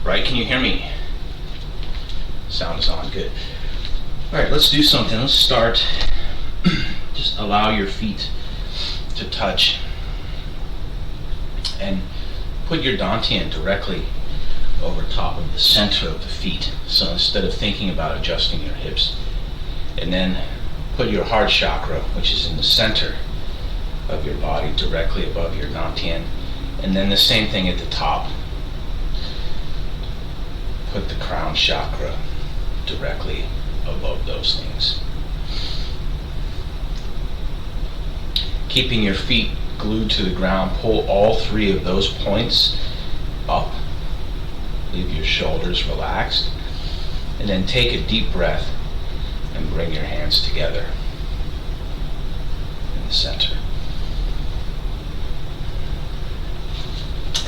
Right, can you hear me? Sound is on, good. All right, let's do something. Let's start. Just allow your feet to touch. And put your dantian directly over top of the center of the feet. So instead of thinking about adjusting your hips, and then put your heart chakra, which is in the center of your body, directly above your dantian. And then the same thing at the top. Put the crown chakra directly above those things. Keeping your feet glued to the ground, pull all three of those points up. Leave your shoulders relaxed. And then take a deep breath and bring your hands together in the center.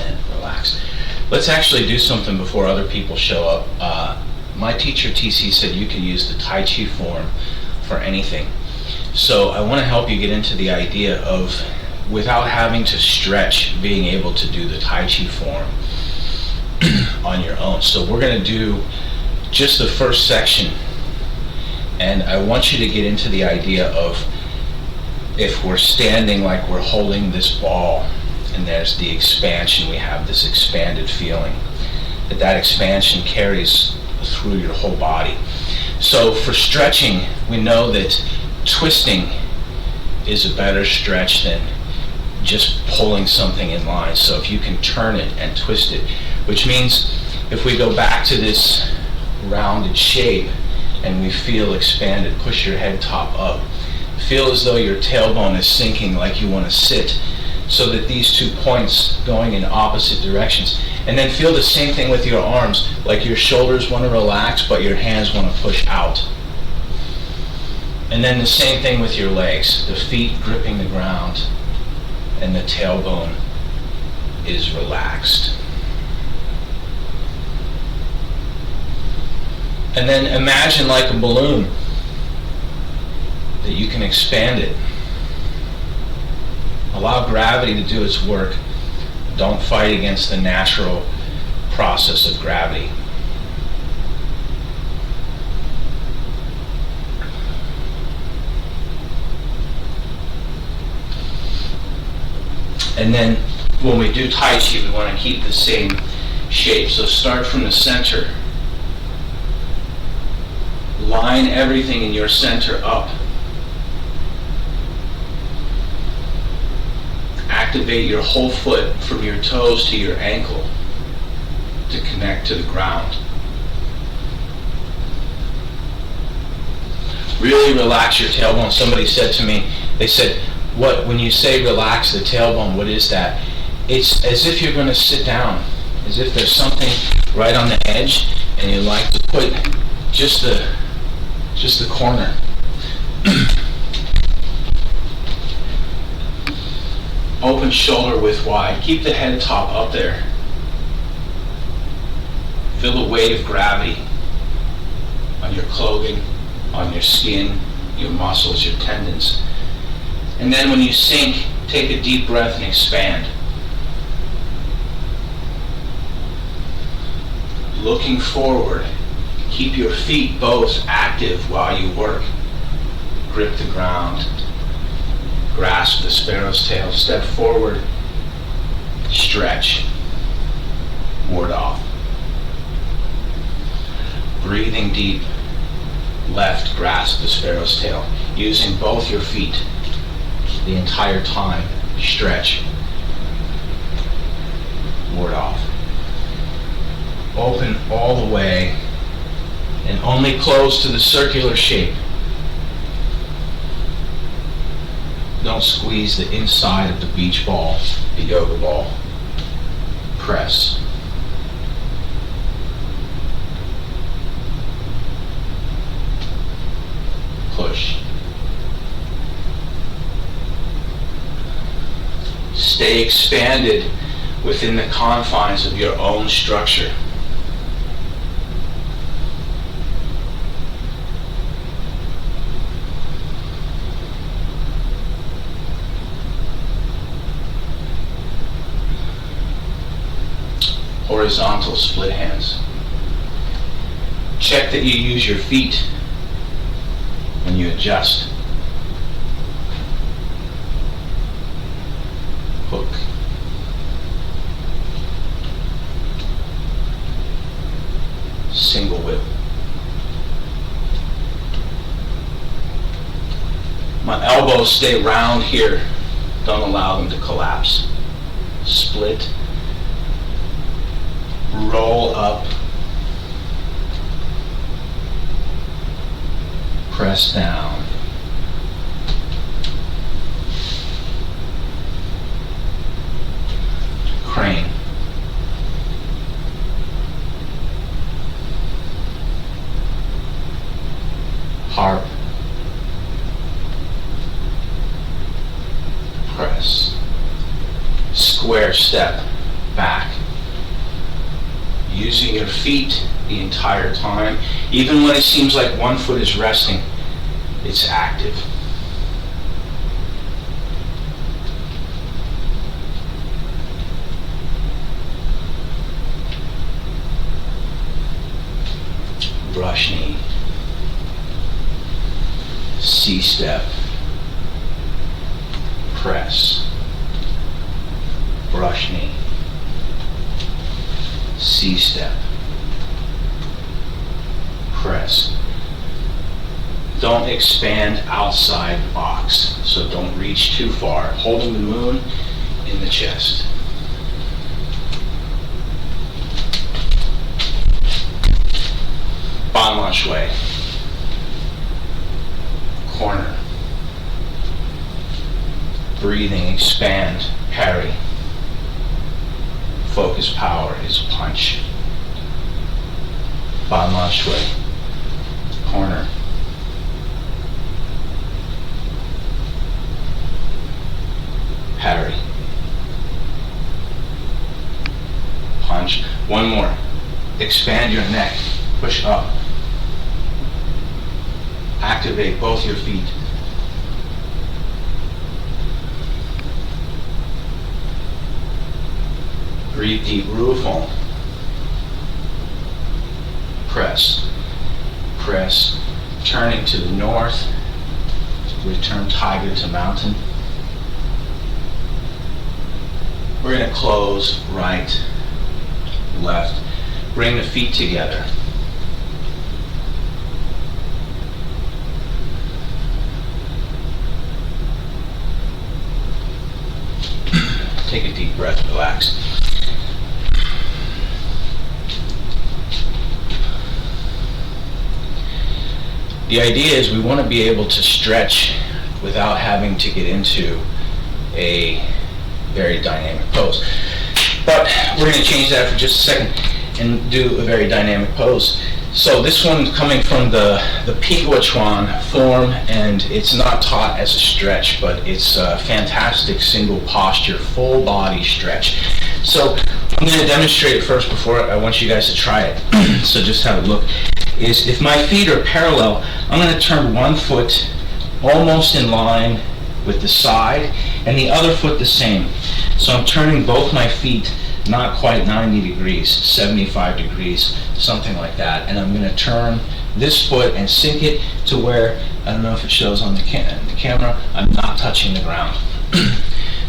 And relax. Let's actually do something before other people show up. My teacher TC said you can use the Tai Chi form for anything. So I want to help you get into the idea of, without having to stretch, being able to do the Tai Chi form on your own. So we're going to do just the first section, and I want you to get into the idea of, if we're standing like we're holding this ball, and there's the expansion, we have this expanded feeling, that expansion carries through your whole body. So for stretching, we know that twisting is a better stretch than just pulling something in line. So if you can turn it and twist it, which means if we go back to this rounded shape and we feel expanded, push your head top up. Feel as though your tailbone is sinking, like you want to sit, so that these 2 points going in opposite directions. And then feel the same thing with your arms, like your shoulders want to relax, but your hands want to push out. And then the same thing with your legs, the feet gripping the ground, and the tailbone is relaxed. And then imagine like a balloon, that you can expand it. Allow gravity to do its work. Don't fight against the natural process of gravity. And then when we do Tai Chi, we want to keep the same shape. So start from the center. Line everything in your center up. Activate your whole foot from your toes to your ankle to connect to the ground. Really relax your tailbone. Somebody said to me, they said, when you say relax the tailbone, what is that? It's as if you're going to sit down, as if there's something right on the edge and you like to put just the corner. Open shoulder width wide. Keep the head top up there. Feel the weight of gravity on your clothing, on your skin, your muscles, your tendons. And then when you sink, take a deep breath and expand. Looking forward. Keep your feet both active while you work. Grip the ground. Grasp the sparrow's tail. Step forward. Stretch. Ward off. Breathing deep. Left, grasp the sparrow's tail. Using both your feet the entire time. Stretch. Ward off. Open all the way and only close to the circular shape. Don't squeeze the inside of the beach ball, the yoga ball. Press. Push. Stay expanded within the confines of your own structure. horizontal split hands. Check that you use your feet when you adjust. Hook. Single whip. My elbows stay round here. Don't allow them to collapse. Split. Roll up. Press down. Crane. Harp. Press. Square step back. Using your feet the entire time. Even when it seems like one foot is resting, it's active. Brush knee. C-step. Press. Brush knee. C-step. Press. Don't expand outside the box, so don't reach too far. Holding the moon in the chest. Ban shui. Corner. Breathing, expand, parry. Focus power is punch. Ban shui. Corner. Parry. Punch. One more. Expand your neck. Push up. Activate both your feet. Breathe deep, Ruofeng. Press. Press. Turning to the north. Return tiger to mountain. We're going to close right, left. Bring the feet together. Take a deep breath, relax. The idea is we want to be able to stretch without having to get into a very dynamic pose. But we're going to change that for just a second and do a very dynamic pose. So this one coming from the Pigua Chuan form, and it's not taught as a stretch, but it's a fantastic single posture, full body stretch. So I'm going to demonstrate it first before I want you guys to try it. So just have a look. Is if my feet are parallel, I'm going to turn one foot almost in line with the side and the other foot the same. So I'm turning both my feet not quite 90 degrees, 75 degrees, something like that. And I'm going to turn this foot and sink it to where, I don't know if it shows on the camera, I'm not touching the ground.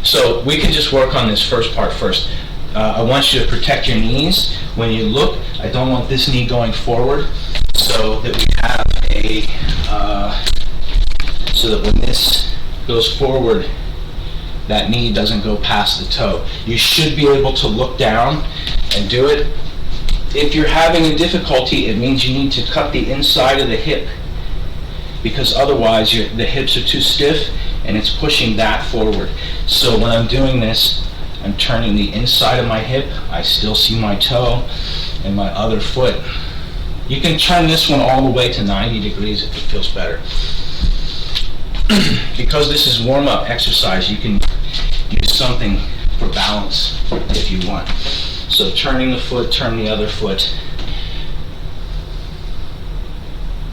So we can just work on this first part first. I want you to protect your knees. When you look, I don't want this knee going forward, so that we have so that when this goes forward, that knee doesn't go past the toe. You should be able to look down and do it. If you're having a difficulty, it means you need to cut the inside of the hip, because otherwise the hips are too stiff and it's pushing that forward. So when I'm doing this, I'm turning the inside of my hip. I still see my toe and my other foot. You can turn this one all the way to 90 degrees if it feels better. Because this is warm-up exercise, you can use something for balance if you want. So turning the foot, turn the other foot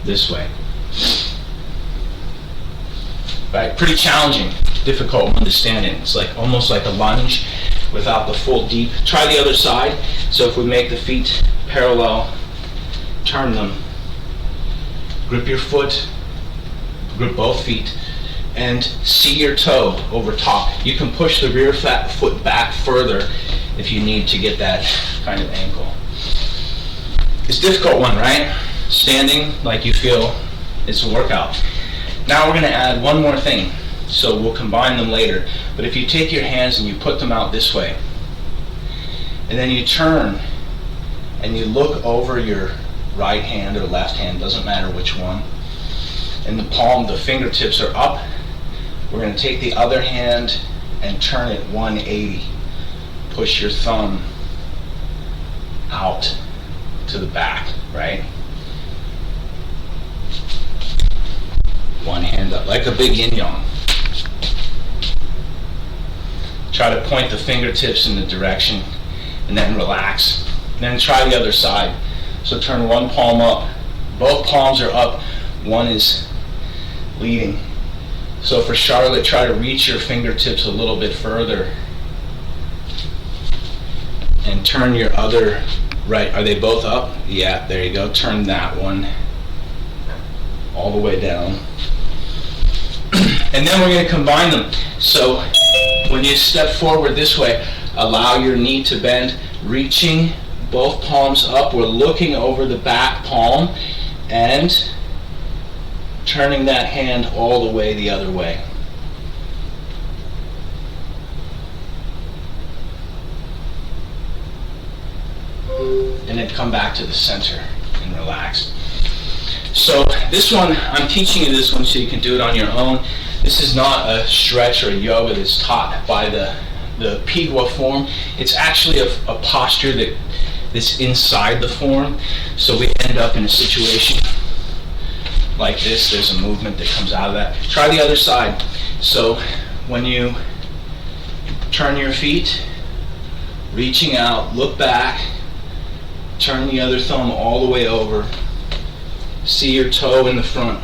this way. Right, pretty challenging, difficult one to stand in. It's like almost like a lunge without the full deep. Try the other side. So if we make the feet parallel, turn them. Grip your foot, grip both feet, and see your toe over top. You can push the rear foot back further if you need to get that kind of ankle. It's a difficult one, right? Standing like you feel it's a workout. Now we're going to add one more thing. So we'll combine them later. But if you take your hands and you put them out this way, and then you turn and you look over your right hand or left hand, doesn't matter which one, and the palm, the fingertips are up, we're going to take the other hand and turn it 180. Push your thumb out to the back, right? One hand up, like a big yin-yang. Try to point the fingertips in the direction and then relax. And then try the other side. So turn one palm up. Both palms are up. One is leading. So for Charlotte, try to reach your fingertips a little bit further. And turn your other right. Are they both up? Yeah, there you go. Turn that one all the way down. And then we're going to combine them. So when you step forward this way, allow your knee to bend, reaching both palms up. We're looking over the back palm and turning that hand all the way the other way. And then come back to the center and relax. So this one, I'm teaching you this one so you can do it on your own. This is not a stretch or a yoga that's taught by the Pigwa form. It's actually a posture that's inside the form. So we end up in a situation like this. There's a movement that comes out of that. Try the other side. So when you turn your feet, reaching out, look back, turn the other thumb all the way over. See your toe in the front.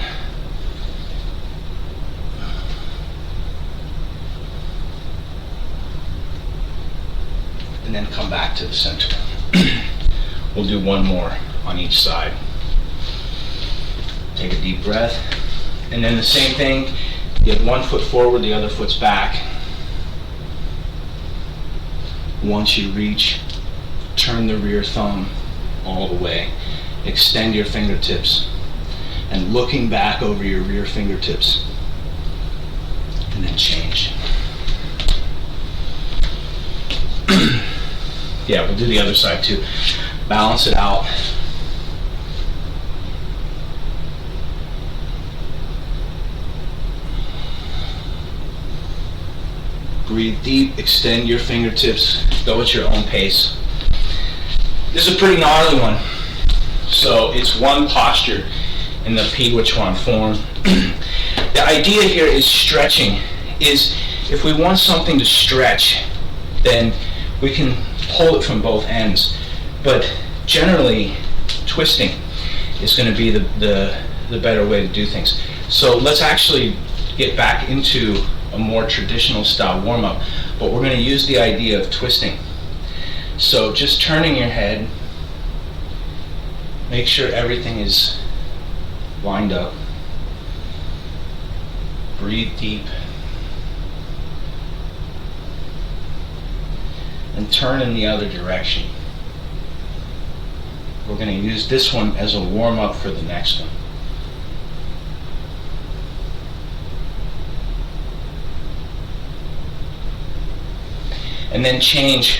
And then come back to the center. We'll do one more on each side. Take a deep breath. And then the same thing, you have one foot forward, the other foot's back. Once you reach, turn the rear thumb all the way. Extend your fingertips. And looking back over your rear fingertips. And then change. Yeah, we'll do the other side too. Balance it out. Breathe deep, extend your fingertips, go at your own pace. This is a pretty gnarly one. So it's one posture in the Pigwa Chuan form. The idea here is stretching. Is if we want something to stretch, then we can pull it from both ends. But generally, twisting is going to be the better way to do things. So let's actually get back into a more traditional style warm-up, but we're going to use the idea of twisting. So just turning your head, make sure everything is lined up. Breathe deep. And turn in the other direction. We're going to use this one as a warm-up for the next one. And then change.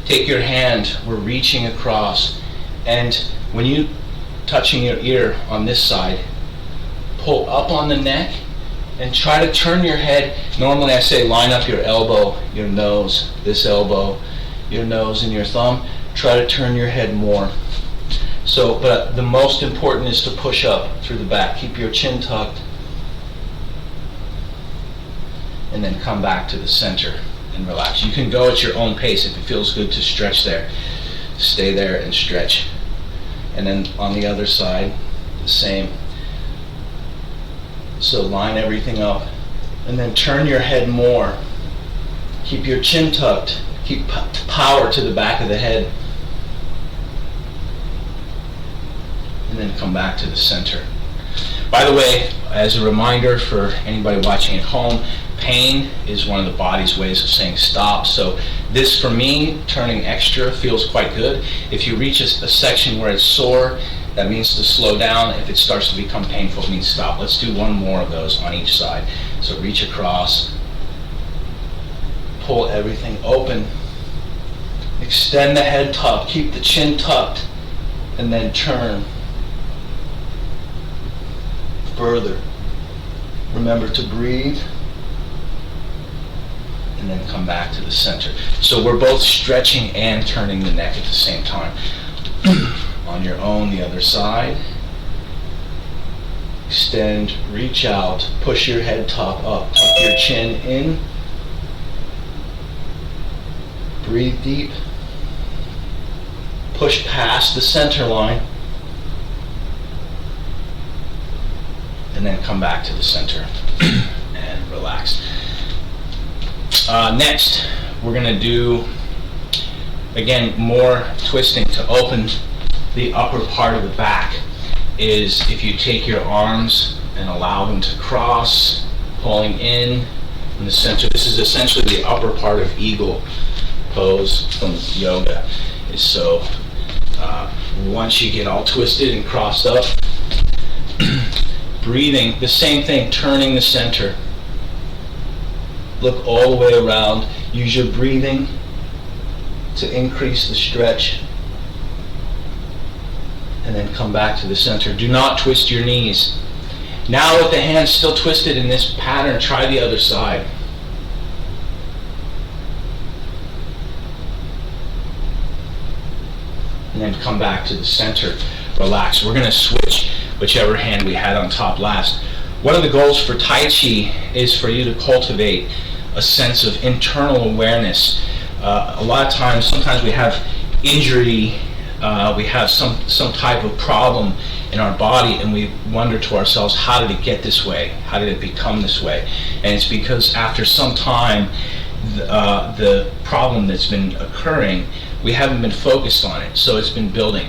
Take your hand, we're reaching across, and when you touching your ear on this side, pull up on the neck and try to turn your head. Normally I say line up your elbow, your nose, this elbow, your nose and your thumb. Try to turn your head more. So, but the most important is to push up through the back. Keep your chin tucked. And then come back to the center and relax. You can go at your own pace if it feels good to stretch there. Stay there and stretch. And then on the other side, the same. So line everything up and then turn your head more Keep your chin tucked. Keep power to the back of the head. And then come back to the center. By the way, as a reminder for anybody watching at home, pain is one of the body's ways of saying stop. So this, for me, turning extra feels quite good. If you reach a section where it's sore, that means to slow down. If it starts to become painful, it means stop. Let's do one more of those on each side. So reach across, pull everything open, extend the head tucked, keep the chin tucked, and then turn further. Remember to breathe, and then come back to the center. So we're both stretching and turning the neck at the same time. On your own, the other side. Extend, reach out, push your head top up, tuck your chin in. Breathe deep. Push past the center line. And then come back to the center and relax. Next, we're going to do, again, more twisting to open the upper part of the back. Is if you take your arms and allow them to cross, pulling in the center. This is essentially the upper part of eagle pose from yoga. So once you get all twisted and crossed up, breathing, the same thing, turning the center. Look all the way around. Use your breathing to increase the stretch. And then come back to the center. Do not twist your knees. Now with the hands still twisted in this pattern, try the other side. And then come back to the center. Relax. We're going to switch whichever hand we had on top last. One of the goals for Tai Chi is for you to cultivate a sense of internal awareness. A lot of times, sometimes we have injury, we have some type of problem in our body, and we wonder to ourselves, how did it get this way? How did it become this way? And it's because after some time, the problem that's been occurring, we haven't been focused on it. So it's been building.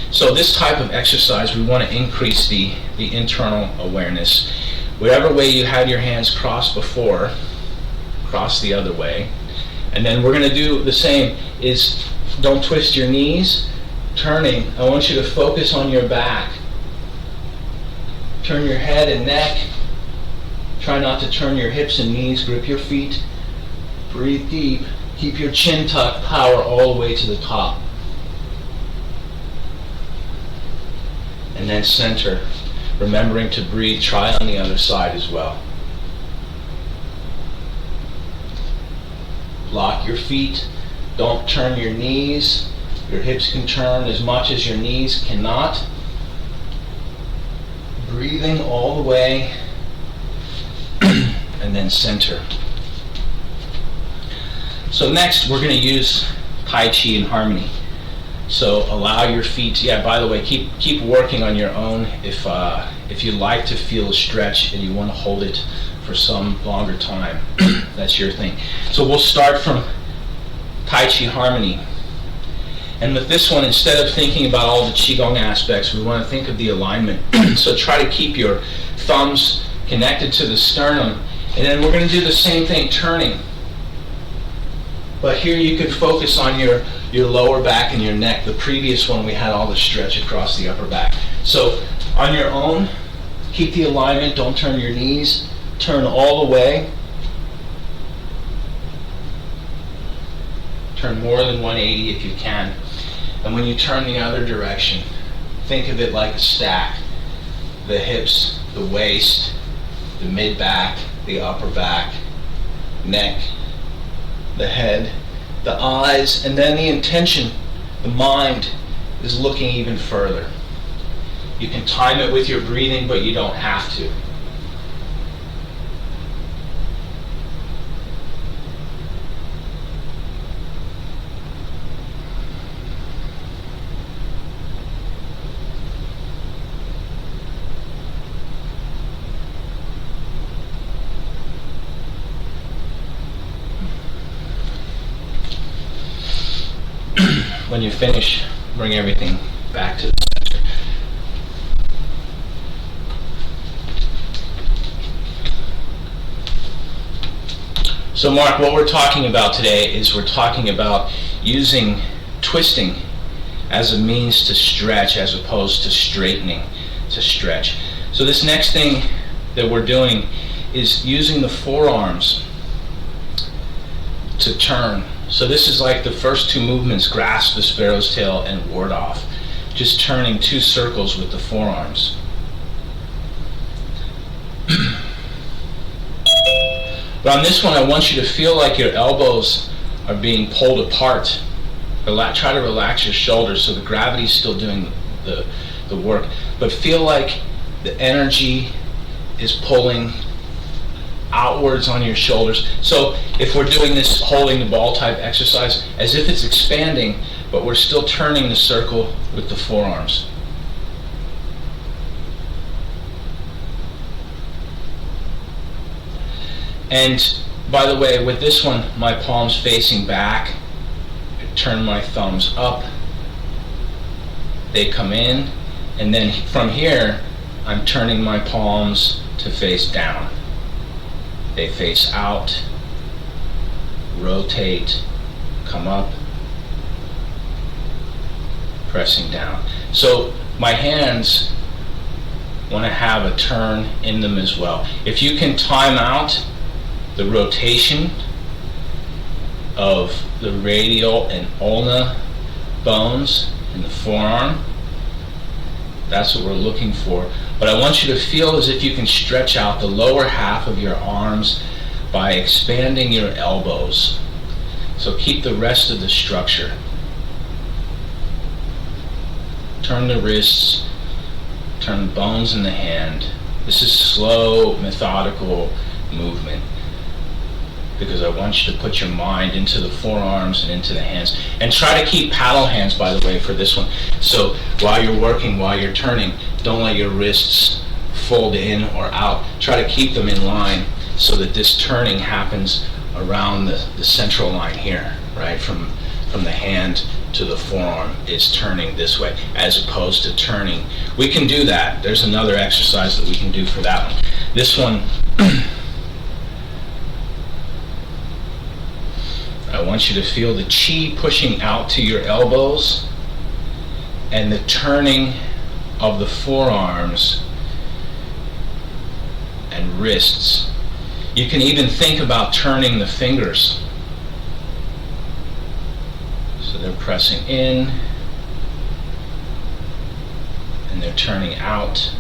So this type of exercise, we want to increase the internal awareness. Whatever way you had your hands crossed before, cross the other way. And then we're going to do the same, is don't twist your knees. Turning, I want you to focus on your back. Turn your head and neck. Try not to turn your hips and knees. Grip your feet. Breathe deep. Keep your chin tucked, power all the way to the top. And then center. Remembering to breathe, try on the other side as well. Lock your feet. Don't turn your knees. Your hips can turn as much as your knees cannot. Breathing all the way. And then center. So next we're going to use Tai Chi and Harmony. So allow your feet, by the way, keep working on your own. If you like to feel a stretch and you want to hold it for some longer time, that's your thing. So we'll start from Tai Chi Harmony. And with this one, instead of thinking about all the Qigong aspects, we want to think of the alignment. So try to keep your thumbs connected to the sternum. And then we're going to do the same thing, turning. But here you can focus on your lower back and your neck. The previous one we had all the stretch across the upper back. So on your own, keep the alignment, don't turn your knees, turn all the way. Turn more than 180 if you can. And when you turn the other direction, think of it like a stack. The hips, the waist, the mid-back, the upper back, neck, the head, the eyes, and then the intention, the mind, is looking even further. You can time it with your breathing, but you don't have to. when you finish, bring everything back to the center. So Mark, what we're talking about today is we're talking about using twisting as a means to stretch as opposed to straightening to stretch. So this next thing that we're doing is using the forearms to turn. So this is like the first two movements, grasp the sparrow's tail and ward off. Just turning 2 circles with the forearms. But on this one, I want you to feel like your elbows are being pulled apart. Try to relax your shoulders so the gravity's still doing the work. But feel like the energy is pulling outwards on your shoulders. So if we're doing this holding the ball type exercise, as if it's expanding, but we're still turning the circle with the forearms. And by the way, with this one, my palms facing back, I turn my thumbs up, they come in, and then from here, I'm turning my palms to face down. They face out, rotate, come up, pressing down. So my hands want to have a turn in them as well. If you can time out the rotation of the radial and ulna bones in the forearm, that's what we're looking for. But I want you to feel as if you can stretch out the lower half of your arms by expanding your elbows. So keep the rest of the structure. Turn the wrists, turn the bones in the hand. This is slow, methodical movement, because I want you to put your mind into the forearms and into the hands. And try to keep paddle hands, by the way, for this one. So while you're working, while you're turning, don't let your wrists fold in or out. Try to keep them in line so that this turning happens around the central line here, right? From the hand to the forearm is turning this way, as opposed to turning. We can do that. There's another exercise that we can do for that one. This one, I want you to feel the chi pushing out to your elbows and the turning of the forearms and wrists. You can even think about turning the fingers. So they're pressing in and they're turning out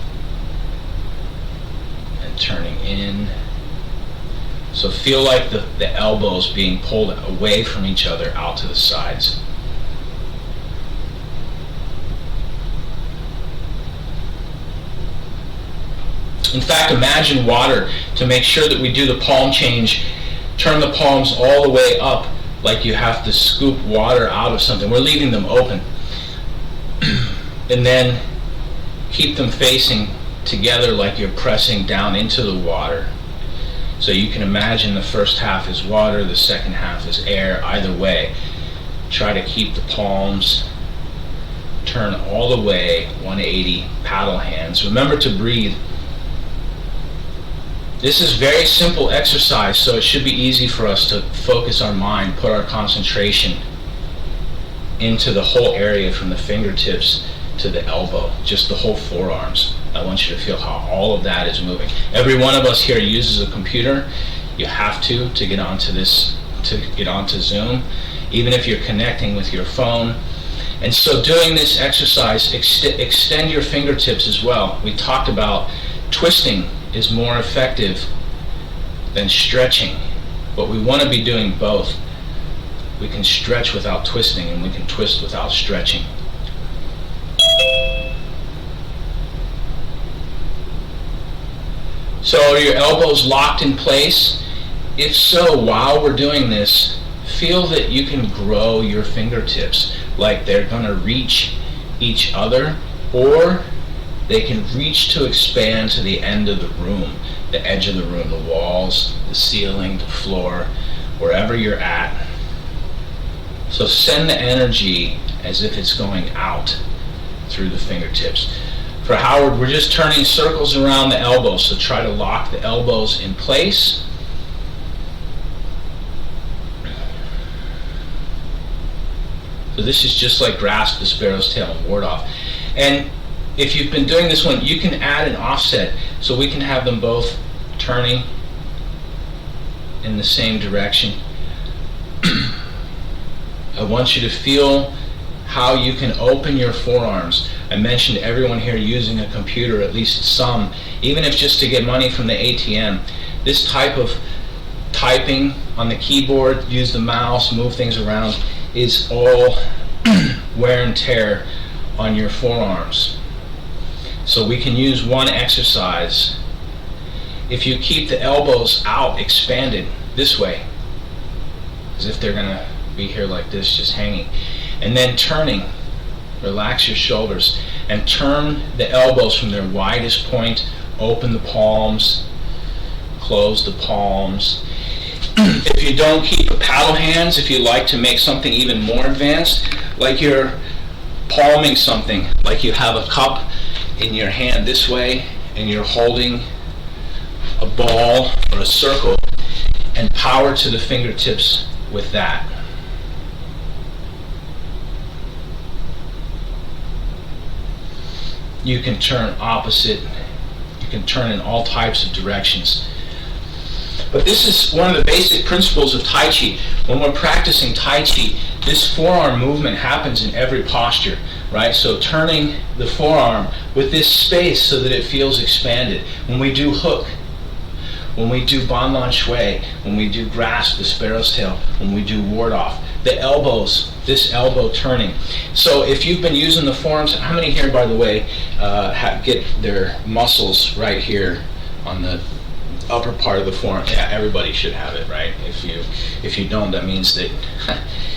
and turning in. So feel like the elbows being pulled away from each other out to the sides. In fact, imagine water. To make sure that we do the palm change, turn the palms all the way up like you have to scoop water out of something. We're leaving them open. And then keep them facing together like you're pressing down into the water. So you can imagine the first half is water, the second half is air. Either way, try to keep the palms, turn all the way 180, paddle hands. Remember to breathe. This is very simple exercise, so it should be easy for us to focus our mind, put our concentration into the whole area from the fingertips to the elbow, just the whole forearms. I want you to feel how all of that is moving. Every one of us here uses a computer. You have to get onto this, to get onto Zoom, even if you're connecting with your phone. And so doing this exercise, extend your fingertips as well. We talked about twisting is more effective than stretching, but we want to be doing both. We can stretch without twisting, and we can twist without stretching. So are your elbows locked in place? If so, while we're doing this, feel that you can grow your fingertips like they're going to reach each other, or they can reach to expand to the end of the room, the edge of the room, the walls, the ceiling, the floor, wherever you're at. So send the energy as if it's going out through the fingertips. For Howard, we're just turning circles around the elbows, so try to lock the elbows in place. So this is just like grasp the sparrow's tail and ward off. And if you've been doing this one, you can add an offset, so we can have them both turning in the same direction. I want you to feel how you can open your forearms. I mentioned everyone here using a computer, at least some, even if just to get money from the ATM. This type of typing on the keyboard, use the mouse, move things around, is all wear and tear on your forearms. So we can use one exercise. If you keep the elbows out, expanded this way, as if they're going to be here like this, just hanging, and then turning, relax your shoulders and turn the elbows from their widest point, open the palms, close the palms. If you don't keep paddle hands, if you like to make something even more advanced, like you're palming something, like you have a cup in your hand this way and you're holding a ball or a circle, and power to the fingertips with that. You can turn opposite, you can turn in all types of directions. But this is one of the basic principles of Tai Chi. When we're practicing Tai Chi, this forearm movement happens in every posture, right? So turning the forearm with this space so that it feels expanded. When we do hook, when we do ban lan shui, when we do grasp the sparrow's tail, when we do ward off, the elbows, this elbow turning. So if you've been using the forearms, how many here, by the way, get their muscles right here on the upper part of the forearm? Yeah, everybody should have it, right? If you don't, that means that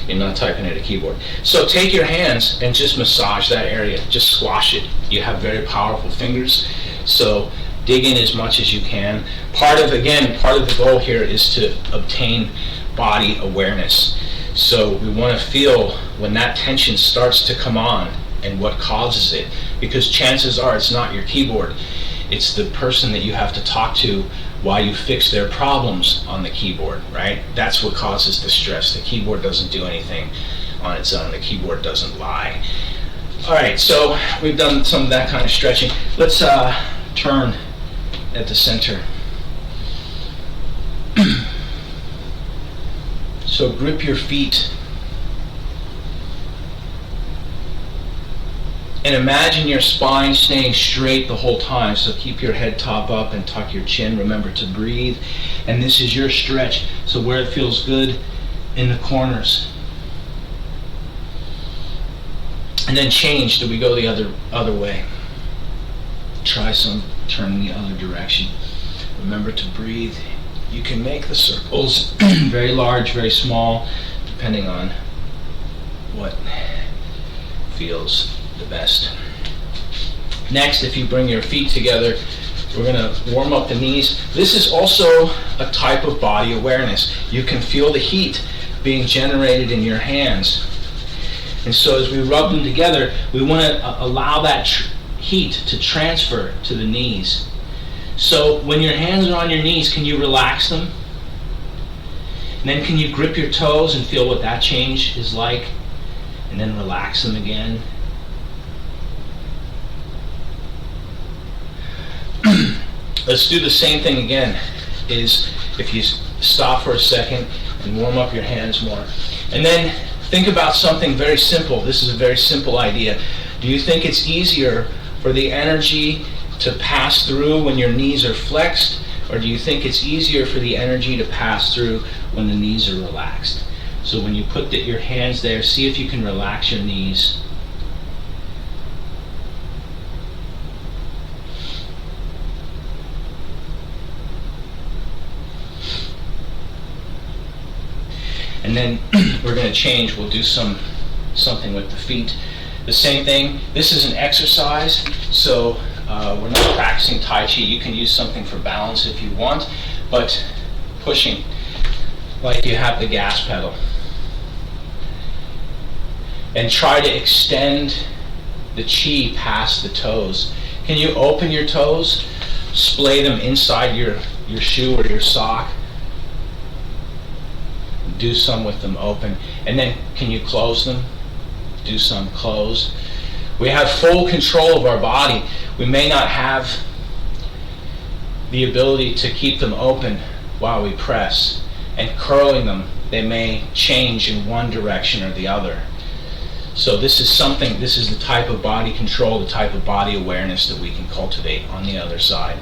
you're not typing at a keyboard. So take your hands and just massage that area. Just squash it. You have very powerful fingers, so dig in as much as you can. Part of the goal here is to obtain body awareness. So we want to feel when that tension starts to come on and what causes it, because chances are it's not your keyboard. It's the person that you have to talk to while you fix their problems on the keyboard, right? That's what causes the stress. The keyboard doesn't do anything on its own. The keyboard doesn't lie. All right, so we've done some of that kind of stretching. Let's turn at the center. So grip your feet and imagine your spine staying straight the whole time. So keep your head top up and tuck your chin. Remember to breathe. And this is your stretch. So where it feels good in the corners. And then change. Do we go the other way? Try some turning the other direction. Remember to breathe. You can make the circles very large, very small, depending on what feels the best. Next, if you bring your feet together, we're going to warm up the knees. This is also a type of body awareness. You can feel the heat being generated in your hands. And so as we rub them together, we want to allow that heat to transfer to the knees. So when your hands are on your knees, can you relax them? And then can you grip your toes and feel what that change is like? And then relax them again. Let's do the same thing again. Is if you stop for a second and warm up your hands more. And then think about something very simple. This is a very simple idea. Do you think it's easier for the energy to pass through when your knees are flexed, or do you think it's easier for the energy to pass through when the knees are relaxed? So when you put your hands there, see if you can relax your knees. And then we're going to change. We'll do something with the feet. The same thing. This is an exercise, so we're not practicing Tai Chi. You can use something for balance if you want, but pushing like you have the gas pedal. and try to extend the chi past the toes. Can you open your toes? Splay them inside your shoe or your sock. Do some with them open. And then can you close them? Do some closed. We have full control of our body. We may not have the ability to keep them open while we press. And curling them, they may change in one direction or the other. So this is the type of body control, the type of body awareness that we can cultivate on the other side.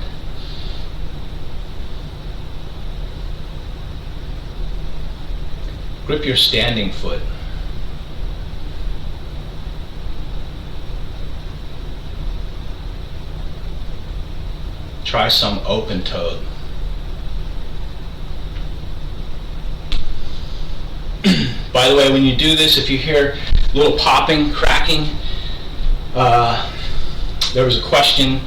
Grip your standing foot. Try some open-toed. By the way, when you do this, if you hear a little popping, cracking, there was a question,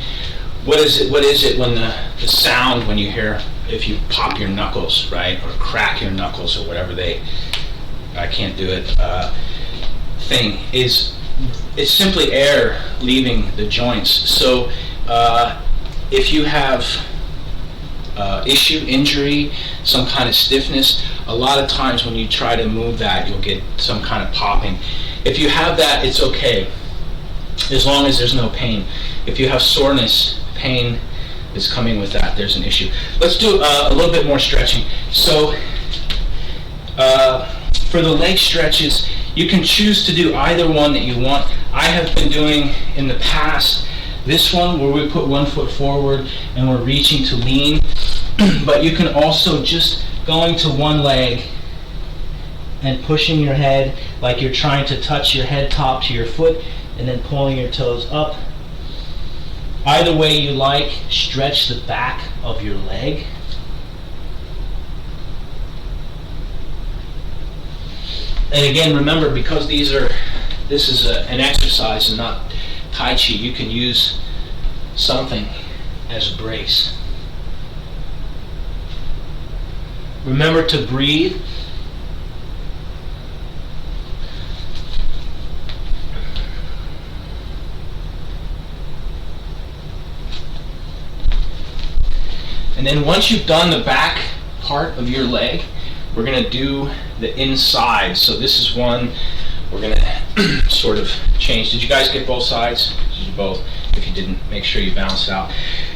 what is it when the sound when you hear, if you pop your knuckles, right, or crack your knuckles or whatever I can't do it, thing, it's simply air leaving the joints. So if you have injury, some kind of stiffness, a lot of times when you try to move that, you'll get some kind of popping. If you have that, it's okay, as long as there's no pain. If you have soreness, pain is coming with that, there's an issue. Let's do a little bit more stretching. So for the leg stretches, you can choose to do either one that you want. I have been doing in the past this one where we put one foot forward and we're reaching to lean, but you can also just going to one leg and pushing your head like you're trying to touch your head top to your foot and then pulling your toes up. Either way you like, stretch the back of your leg. And again, remember, because this is an exercise and not Tai Chi, you can use something as a brace. Remember to breathe. And then once you've done the back part of your leg, we're going to do the inside. So this is one we're going to sort of change. Did you guys get both sides? Did you both? If you didn't, make sure you bounce it out.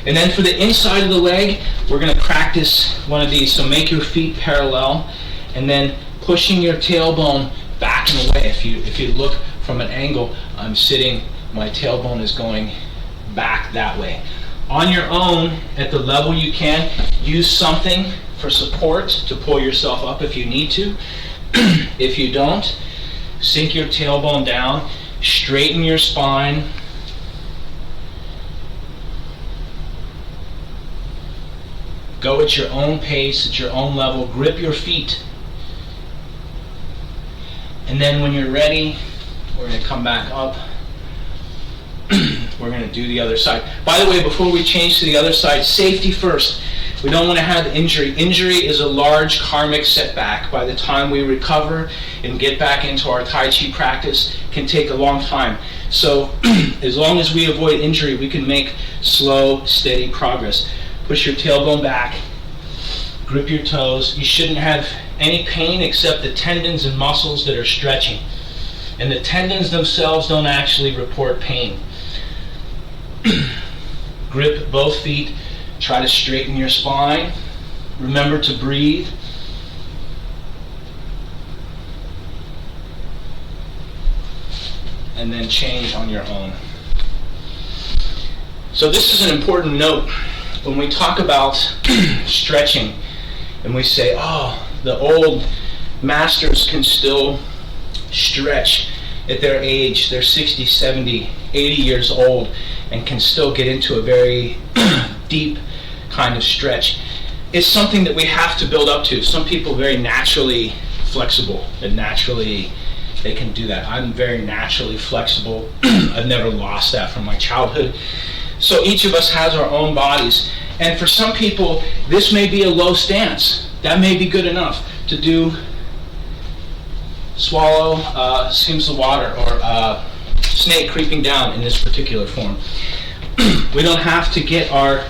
And then for the inside of the leg, we're going to practice one of these. So make your feet parallel and then pushing your tailbone back and away. If you look from an angle, I'm sitting, my tailbone is going back that way. On your own, at the level you can, use something for support to pull yourself up if you need to. If you don't, sink your tailbone down, straighten your spine. Go at your own pace, at your own level. Grip your feet. And then when you're ready, we're going to come back up. We're going to do the other side. By the way, before we change to the other side, safety first. We don't want to have injury. Injury is a large karmic setback. By the time we recover and get back into our Tai Chi practice, it can take a long time. So as long as we avoid injury, we can make slow, steady progress. Push your tailbone back. Grip your toes. You shouldn't have any pain except the tendons and muscles that are stretching. And the tendons themselves don't actually report pain. Grip both feet. Try to straighten your spine. Remember to breathe. And then change on your own. So this is an important note. When we talk about stretching and we say, oh, the old masters can still stretch at their age, they're 60, 70, 80 years old, and can still get into a very deep kind of stretch. It's something that we have to build up to. Some people are very naturally flexible, and naturally they can do that. I'm very naturally flexible. I've never lost that from my childhood. So each of us has our own bodies. And for some people, this may be a low stance. That may be good enough to do swallow skims the water, or snake creeping down in this particular form. We don't have to get our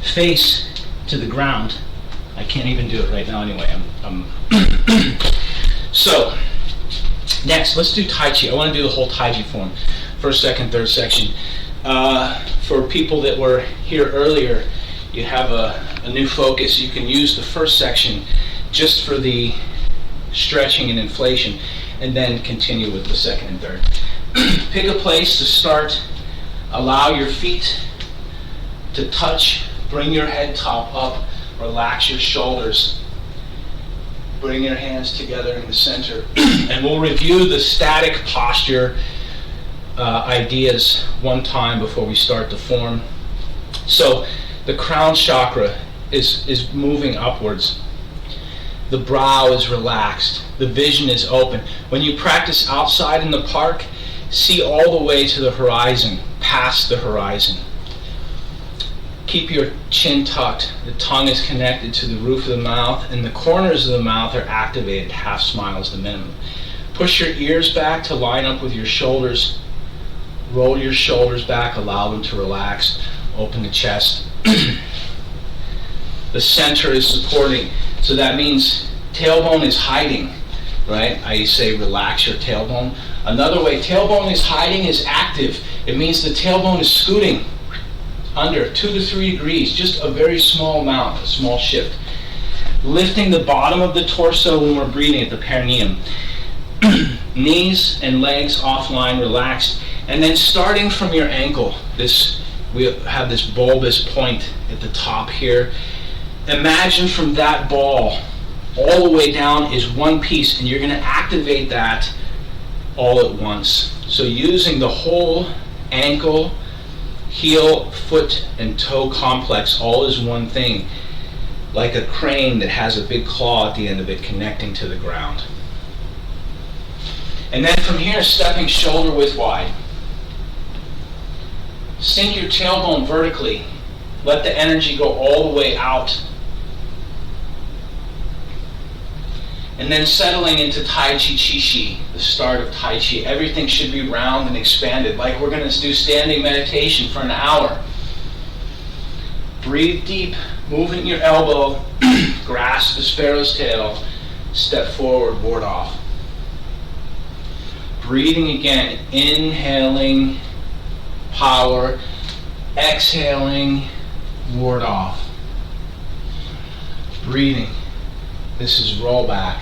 face to the ground. I can't even do it right now anyway. So, next, let's do Tai Chi. I want to do the whole Tai Chi form. First, second, third section. For people that were here earlier, you have a new focus. You can use the first section just for the stretching and inflation, and then continue with the second and third. Pick a place to start. Allow your feet to touch. Bring your head top up. Relax your shoulders. Bring your hands together in the center. And we'll review the static posture ideas one time before we start the form. So the crown chakra is moving upwards. The brow is relaxed. The vision is open. When you practice outside in the park, see all the way to the horizon, past the horizon. Keep your chin tucked. The tongue is connected to the roof of the mouth, and the corners of the mouth are activated. Half smile is the minimum. Push your ears back to line up with your shoulders. Roll your shoulders back. Allow them to relax. Open the chest. The center is supporting. So that means tailbone is hiding, right? I say relax your tailbone. Another way tailbone is hiding is active. It means the tailbone is scooting under 2 to 3 degrees, just a very small amount, a small shift. Lifting the bottom of the torso when we're breathing at the perineum. Knees and legs offline, relaxed. And then starting from your ankle, we have this bulbous point at the top here. Imagine from that ball all the way down is one piece, and you're going to activate that all at once. So using the whole ankle, heel, foot, and toe complex all as one thing, like a crane that has a big claw at the end of it connecting to the ground. And then from here, stepping shoulder width wide. Sink your tailbone vertically. Let the energy go all the way out. And then settling into Tai Chi Chi Chi, the start of Tai Chi. Everything should be round and expanded, like we're going to do standing meditation for an hour. Breathe deep, moving your elbow, grasp the sparrow's tail, step forward, ward off. Breathing again, inhaling power, exhaling, ward off. Breathing. This is roll back.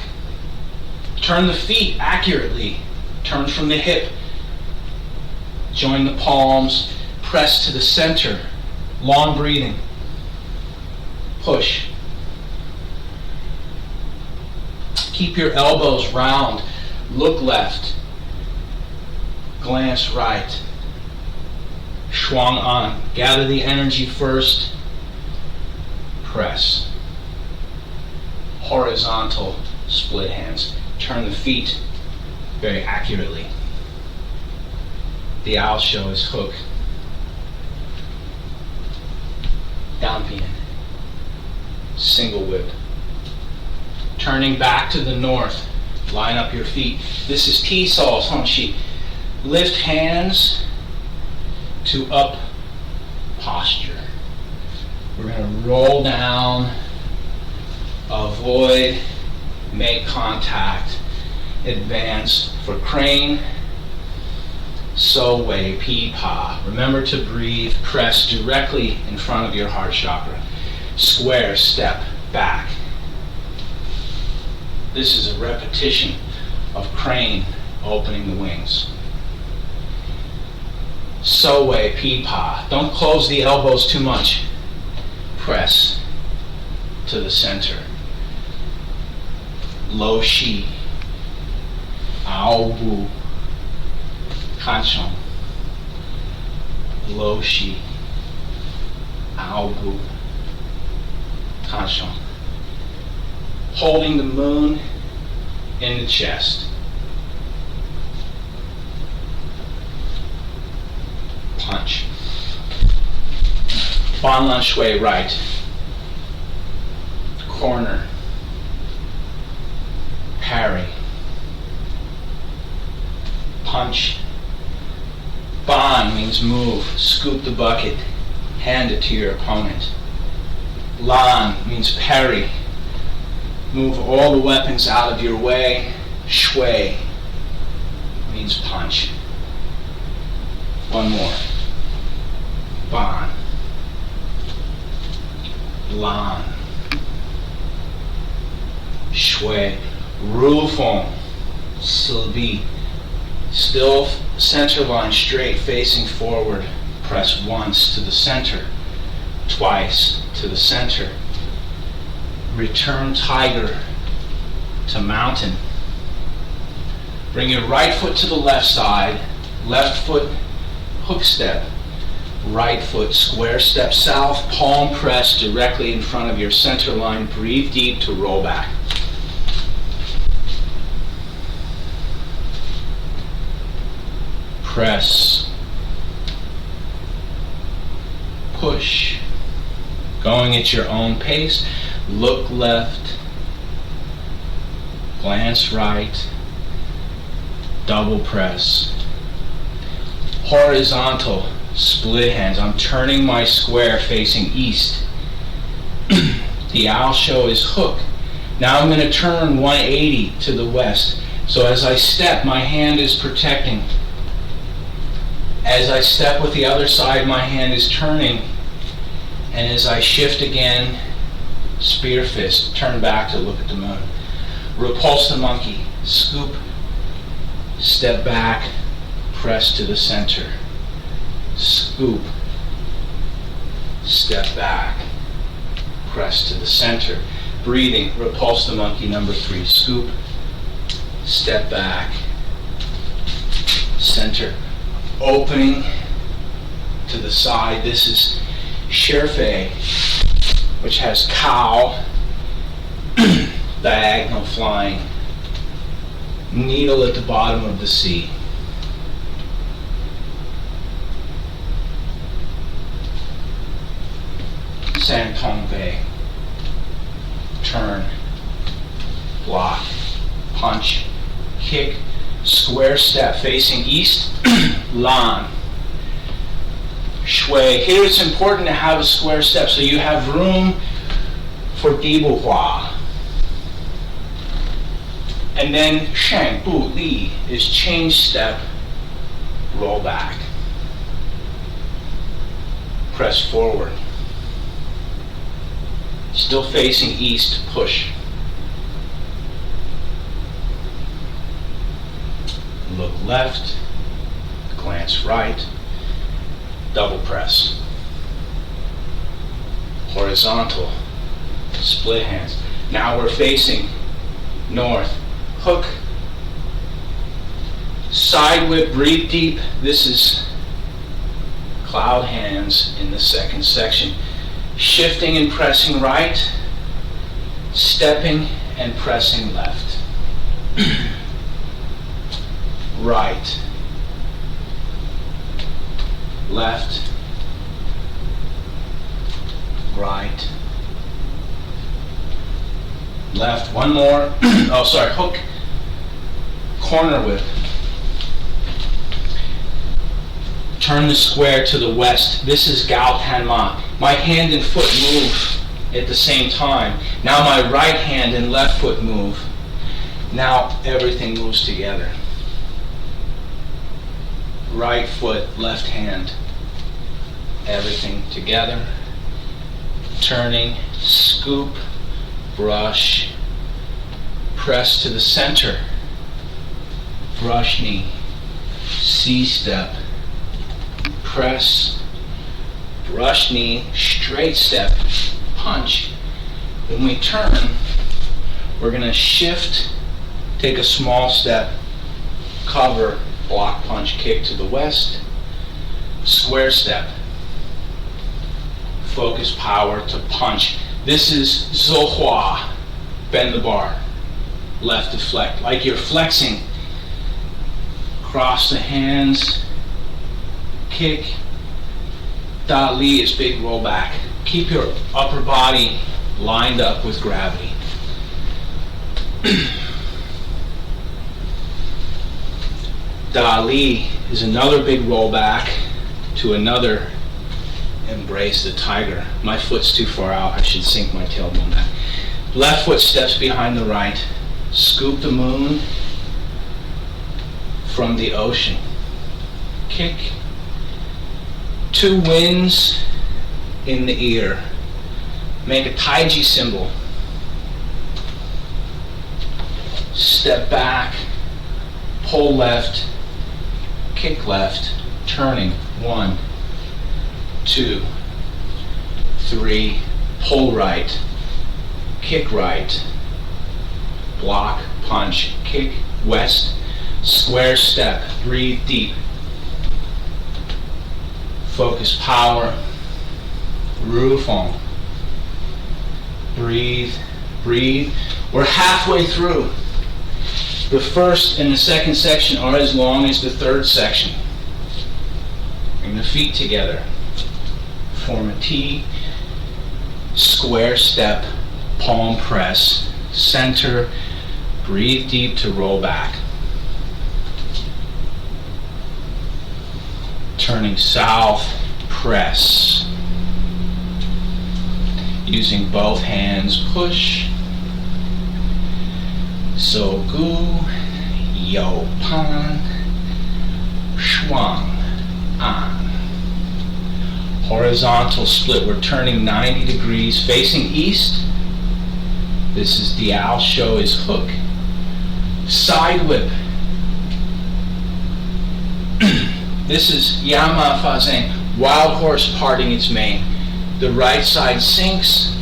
Turn the feet accurately. Turn from the hip. Join the palms. Press to the center. Long breathing. Push. Keep your elbows round. Look left. Glance right. Shuang An. Gather the energy first. Press. Horizontal split hands. Turn the feet very accurately. The owl show is hook. Down pian. Single whip. Turning back to the north. Line up your feet. This is T-Sol, Songshi. Lift hands to up posture. We're going to roll down, avoid, make contact, advance for crane, so wei, pi pa. Remember to breathe, press directly in front of your heart chakra. Square, step back. This is a repetition of crane opening the wings. So wei, pi pa. Don't close the elbows too much. Press to the center. Lo shi, ao bu, kanchong. Lo shi, ao bu, kanchong. Holding the moon in the chest. Punch. Ban Lan Shui right. Corner. Parry. punch. Ban means move, scoop the bucket, hand it to your opponent. Lan means parry, move all the weapons out of your way. Shui means punch. One more. Ban. Lan. Shui. Rufeng. Silbi. Still center line straight, facing forward. Press once to the center, twice to the center. Return tiger to mountain. Bring your right foot to the left side, left foot hook step, right foot square step south, palm press directly in front of your center line. Breathe deep to roll back. Press, push, going at your own pace. Look left, glance right, double press. Horizontal, split hands. I'm turning my square facing east. The owl show is hook. Now I'm going to turn 180 to the west. So as I step, my hand is protecting. As I step with the other side, my hand is turning. And as I shift again, spear fist, turn back to look at the moon. Repulse the monkey, scoop, step back, press to the center. Scoop, step back, press to the center. Breathing, repulse the monkey, number 3. Scoop, step back, center. Opening to the side. This is Sherfei, which has cow, diagonal flying, needle at the bottom of the sea. San Tong Bei. Turn, block, punch, kick, square step facing east. Lan. Shui. Here it's important to have a square step so you have room for Dibu Hua. And then Shen Bu Li is change step, roll back. Press forward. Still facing east, push. Look left, glance right, double press. Horizontal, split hands. Now we're facing north, hook, side whip, breathe deep. This is cloud hands in the second section. Shifting and pressing right, stepping and pressing left. Right, left, right, left. One more. Oh, sorry. Hook, corner whip. Turn the square to the west. This is Gao Tan Ma. My hand and foot move at the same time. Now my right hand and left foot move. Now everything moves together. Right foot, left hand. Everything together. Turning, scoop, brush, press to the center. Brush knee, C-step. Press, brush knee, straight step, punch. When we turn, we're going to shift, take a small step, cover, block, punch, kick to the west, square step, focus power to punch. This is Zohua, bend the bar, left deflect, like you're flexing. Cross the hands, kick. Da Li is big roll back. Keep your upper body lined up with gravity. Dali is another big rollback to another embrace the tiger. My foot's too far out. I should sink my tailbone back. Left foot steps behind the right. Scoop the moon from the ocean. Kick. 2 winds in the ear. Make a Tai Chi symbol. Step back. Pull left. Kick left. Turning. 1, 2, 3. Pull right. Kick right. Block. Punch. Kick west. Square step. Breathe deep. Focus power. Rufong. Breathe. Breathe. We're halfway through. The first and the second section are as long as the third section. Bring the feet together. Form a T. Square step. Palm press. Center. Breathe deep to roll back. Turning south. Press. Using both hands. Push. So gu. Yo pan. Shuang. An. Horizontal split. We're turning 90 degrees facing east. This is Diao Shou is hook. Side whip. This is Yama Fazeng, wild horse parting its mane. The right side sinks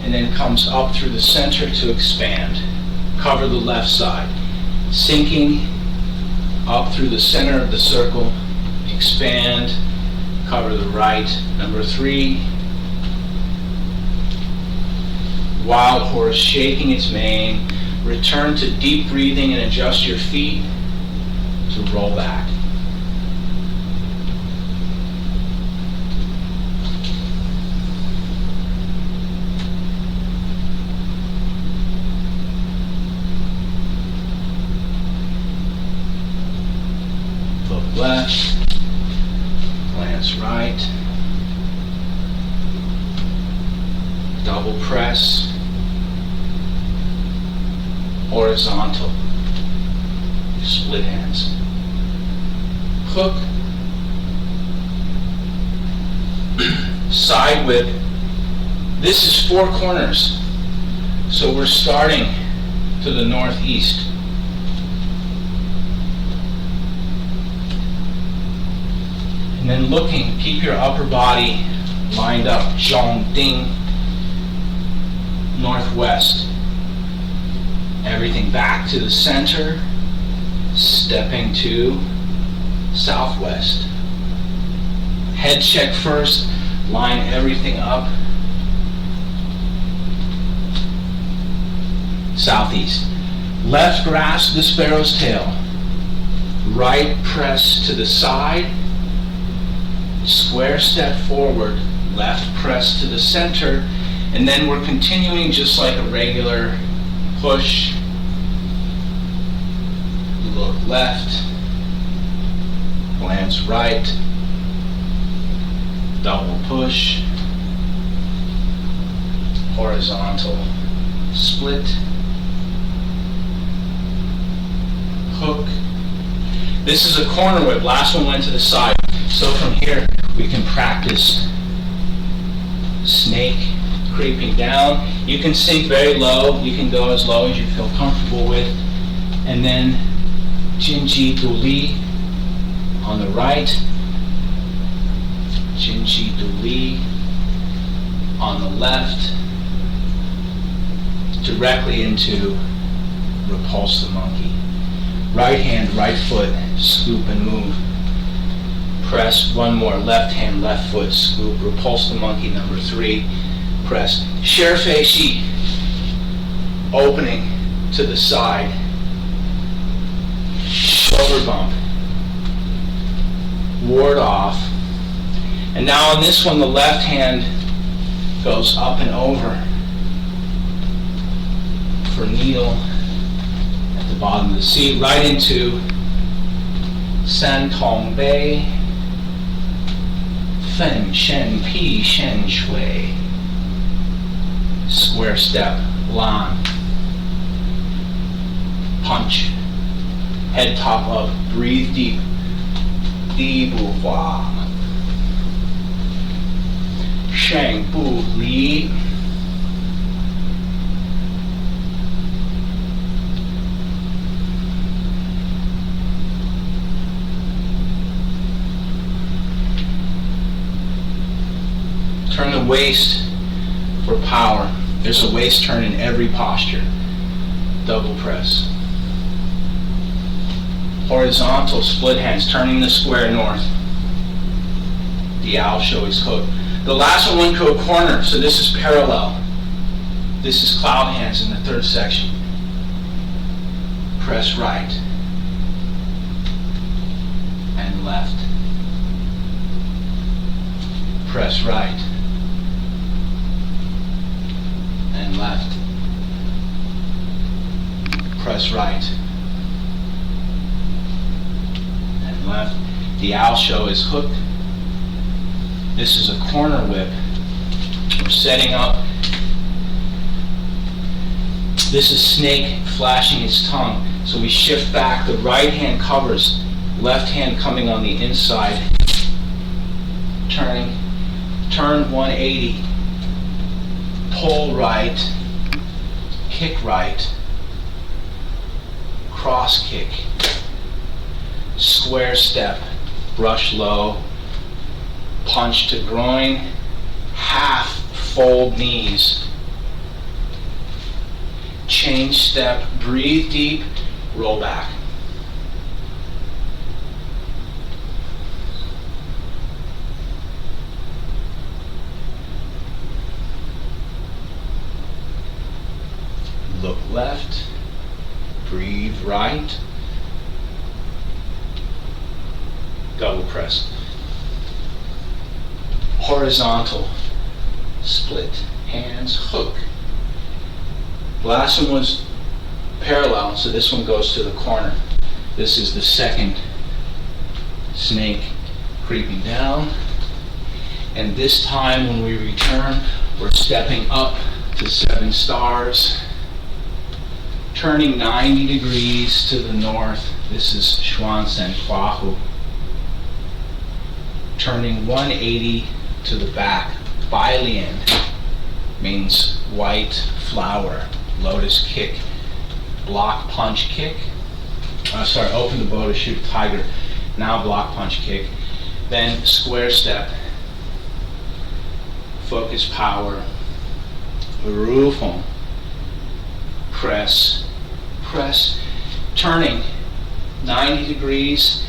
and then comes up through the center to expand. Cover the left side. Sinking up through the center of the circle. Expand. Cover the right. Number 3. Wild horse shaking its mane. Return to deep breathing and adjust your feet to roll back. Look left, glance right, double press, horizontal, split hands, hook, side whip. This is 4 corners, so we're starting to the northeast. And then looking, keep your upper body lined up, Zhong Ding, northwest. Everything back to the center, stepping to southwest. Head check first, line everything up. Southeast. Left grasp the sparrow's tail. Right press to the side. Square step forward. Left press to the center. And then we're continuing just like a regular push. Look left. Glance right. Double push. Horizontal split. Hook. This is a corner whip. Last one went to the side. So from here we can practice snake creeping down. You can sink very low. You can go as low as you feel comfortable with. And then Jinji Duli on the right. Jinji Duli on the left. Directly into Repulse the Monkey. Right hand, right foot, scoop and move. Press, one more, left hand, left foot, scoop, Repulse the Monkey, number 3. Press, Share Fei Shi, opening to the side. Shoulder bump. Ward off. And now on this one, the left hand goes up and over for needle. Bottom of the seat, right into 三通杯，分身披身水。Square step, lan. Punch. Head top up, breathe deep. Di bu hua. Sheng bu li. Turn the waist for power. There's a waist turn in every posture. Double press. Horizontal split hands, turning the square north. The owl show is hook. The last one went to a corner, so this is parallel. This is cloud hands in the third section. Press right and left. Press right and left. Press right and left. The owl show is hook. This is a corner whip. We're setting up. This is snake flashing its tongue. So we shift back. The right hand covers, left hand coming on the inside. Turning. Turn 180. Pull right. Kick right. Cross kick. Square step. Brush low. Punch to groin. Half fold knees. Change step. Breathe deep. Roll back. Look left. Breathe right. Double press. Horizontal split hands, hook. Last one was parallel, so this one goes to the corner. This is the second snake creeping down. And this time when we return, we're stepping up to 7 stars. Turning 90 degrees to the north. This is Xuan Sen Huahu. Turning 180 to the back. Bai Lian means white flower. Lotus kick. Block punch kick. Open the bow to shoot tiger. Now block punch kick. Then square step. Focus power. Rufeng. Press. Press. Turning 90 degrees.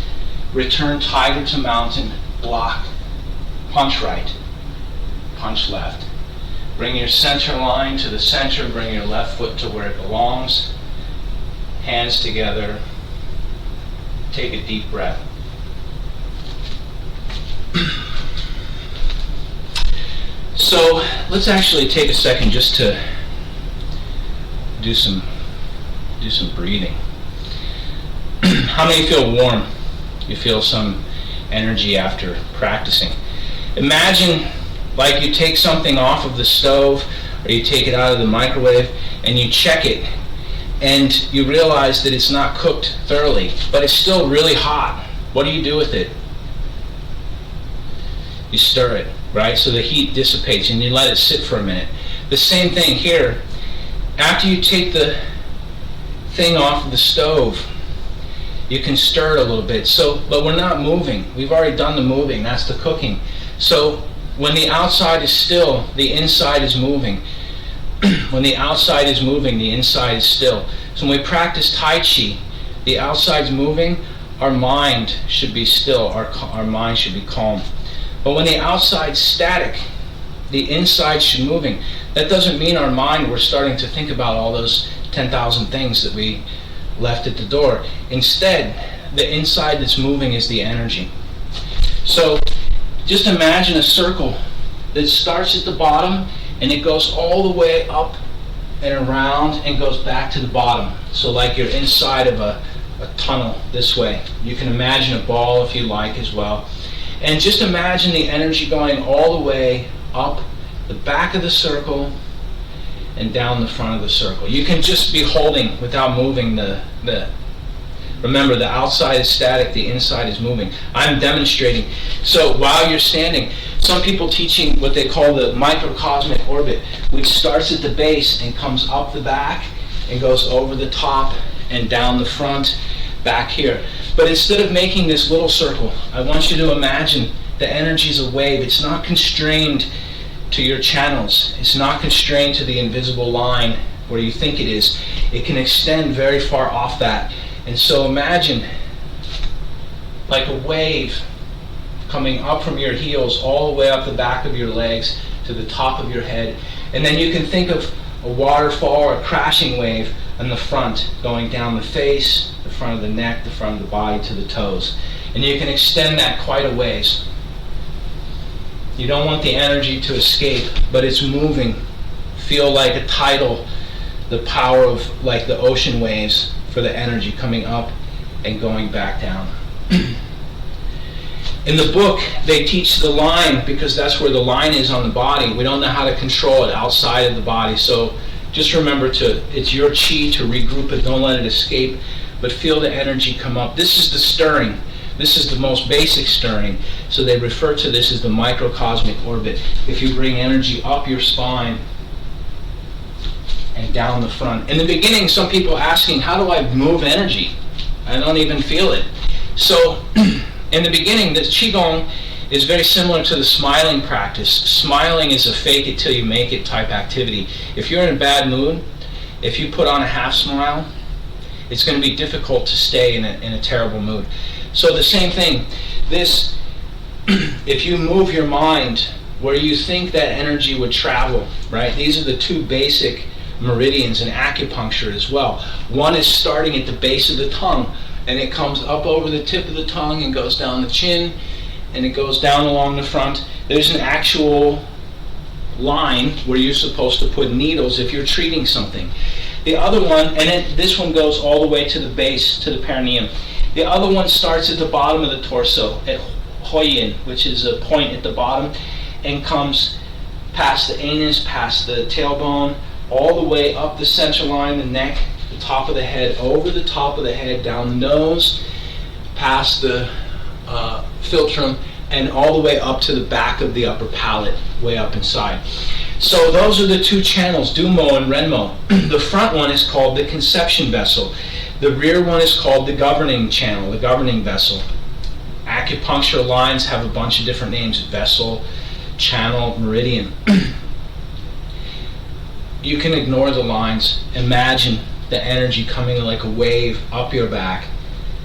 Return tiger to mountain. Block. Punch right. Punch left. Bring your center line to the center. Bring your left foot to where it belongs. Hands together. Take a deep breath. So let's actually take a second just to do some breathing. How many feel warm? You feel some energy after practicing. Imagine like you take something off of the stove or you take it out of the microwave and you check it and you realize that it's not cooked thoroughly, but it's still really hot. What do you do with it? You stir it, right? So the heat dissipates and you let it sit for a minute. The same thing here. After you take the thing off of the stove, you can stir it a little bit. But we're not moving. We've already done the moving. That's the cooking. So when the outside is still, the inside is moving. When the outside is moving, the inside is still. So when we practice Tai Chi, the outside's moving, our mind should be still. Our mind should be calm. But when the outside's static, the inside should be moving. That doesn't mean our mind, we're starting to think about all those 10,000 things that we left at the door. Instead, the inside that's moving is the energy. So just imagine a circle that starts at the bottom and it goes all the way up and around and goes back to the bottom. So like you're inside of a a tunnel this way. You can imagine a ball if you like as well. And just imagine the energy going all the way up the back of the circle and down the front of the circle. You can just be holding without moving remember, the outside is static, the inside is moving. I'm demonstrating. So while you're standing, some people teaching what they call the microcosmic orbit, which starts at the base and comes up the back and goes over the top and down the front, back here. But instead of making this little circle, I want you to imagine the energy is a wave. It's not constrained to your channels. It's not constrained to the invisible line where you think it is. It can extend very far off that. And so imagine like a wave coming up from your heels all the way up the back of your legs to the top of your head. And then you can think of a waterfall or a crashing wave in the front, going down the face, the front of the neck, the front of the body to the toes. And you can extend that quite a ways. You don't want the energy to escape, but it's moving. Feel like a tidal, the power of like the ocean waves for the energy coming up and going back down. In the book, they teach the line because that's where the line is on the body. We don't know how to control it outside of the body. So just remember it's your chi to regroup it. Don't let it escape, but feel the energy come up. This is the stirring. This is the most basic stirring. So they refer to this as the microcosmic orbit. If you bring energy up your spine and down the front. In the beginning, some people asking, how do I move energy? I don't even feel it. So in the beginning, the Qigong is very similar to the smiling practice. Smiling is a fake it till you make it type activity. If you're in a bad mood, if you put on a half smile, it's going to be difficult to stay in a terrible mood. So the same thing, this, if you move your mind where you think that energy would travel, right? These are the two basic meridians in acupuncture as well. One is starting at the base of the tongue, and it comes up over the tip of the tongue and goes down the chin, and it goes down along the front. There's an actual line where you're supposed to put needles if you're treating something. The other one, and then this one goes all the way to the base, to the perineum. The other one starts at the bottom of the torso, at Hoyin, which is a point at the bottom, and comes past the anus, past the tailbone, all the way up the central line, the neck, the top of the head, over the top of the head, down the nose, past the philtrum, and all the way up to the back of the upper palate, way up inside. So those are the two channels, Dumo and Renmo. The front one is called the conception vessel. The rear one is called the governing channel, the governing vessel. Acupuncture lines have a bunch of different names, vessel, channel, meridian. You can ignore the lines. Imagine the energy coming like a wave up your back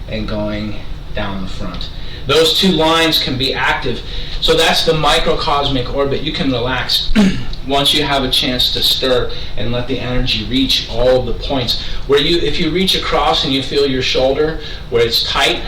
and going down the front. Those two lines can be active. So that's the microcosmic orbit. You can relax once you have a chance to stir and let the energy reach all of the points. Where if you reach across and you feel your shoulder where it's tight,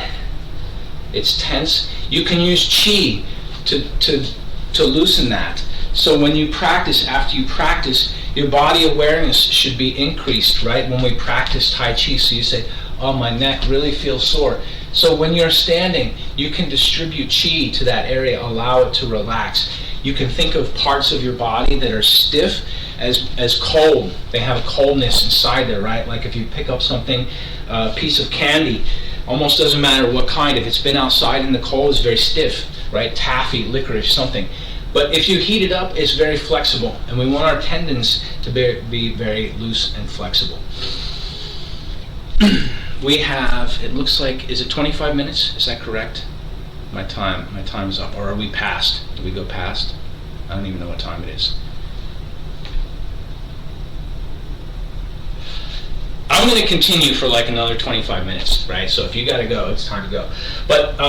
it's tense, you can use chi to loosen that. So when you practice, after you practice, your body awareness should be increased, right? When we practice Tai Chi, so you say, oh, my neck really feels sore. So when you're standing, you can distribute chi to that area, allow it to relax. You can think of parts of your body that are stiff as cold. They have a coldness inside there, right? Like if you pick up something, a piece of candy, almost doesn't matter what kind. If it's been outside in the cold, it's very stiff, right? Taffy, licorice, something. But if you heat it up, it's very flexible. And we want our tendons to be very loose and flexible. We have, it looks like, is it 25 minutes? Is that correct? My time is up. Or are we past? Did we go past? I don't even know what time it is. I'm going to continue for like another 25 minutes, right? So if you got to go, it's time to go. But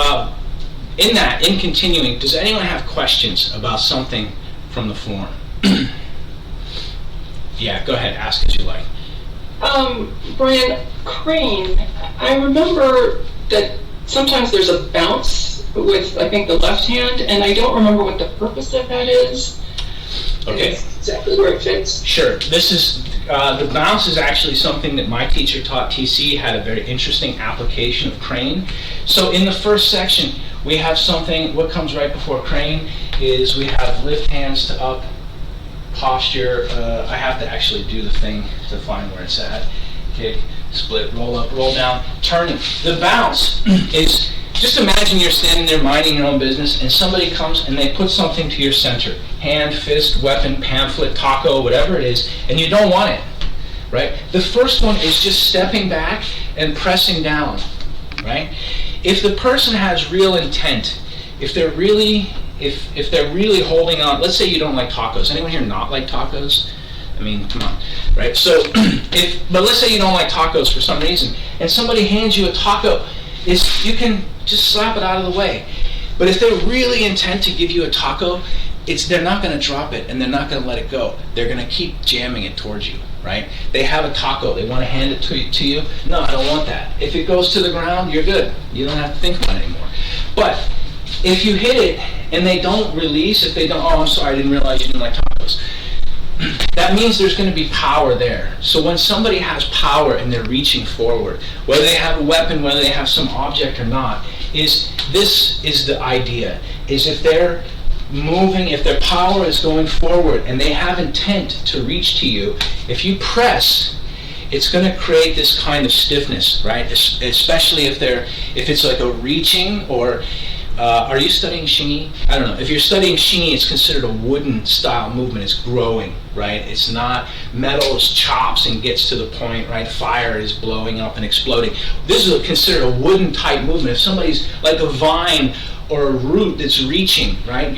in continuing, does anyone have questions about something from the form? Yeah, go ahead, ask as you like. Brian, crane, I remember that sometimes there's a bounce with, I think, the left hand, and I don't remember what the purpose of that is. Okay. Exactly where it fits. Sure. This is The bounce is actually something that my teacher taught. TC had a very interesting application of crane. So in the first section, we have something, what comes right before crane is we have lift hands to up, posture. I have to actually do the thing to find where it's at. Kick, split, roll up, roll down, turning. The bounce is, just imagine you're standing there minding your own business and somebody comes and they put something to your center. Hand, fist, weapon, pamphlet, taco, whatever it is, and you don't want it, right? The first one is just stepping back and pressing down, right? If the person has real intent, if they're really holding on, let's say you don't like tacos. Anyone here not like tacos? I mean, come on, right? So, but let's say you don't like tacos for some reason, and somebody hands you a taco, you can just slap it out of the way. But if they're really intent to give you a taco, they're not going to drop it and they're not going to let it go. They're going to keep jamming it towards you, right? They have a taco. They want to hand it to you. No, I don't want that. If it goes to the ground, you're good. You don't have to think about it anymore. But if you hit it and they don't release, if they don't, oh, I'm sorry, I didn't realize you didn't like tacos. That means there's going to be power there. So when somebody has power and they're reaching forward, whether they have a weapon, whether they have some object or not, this is the idea. Is if they're moving, if their power is going forward and they have intent to reach to you, if you press, it's going to create this kind of stiffness, right? Especially if it's like a reaching or are you studying Shingi? I don't know. If you're studying Shingi, it's considered a wooden style movement. It's growing, right? It's not metal chops and gets to the point, right? Fire is blowing up and exploding. This is considered a wooden type movement. If somebody's like a vine or a root that's reaching, right?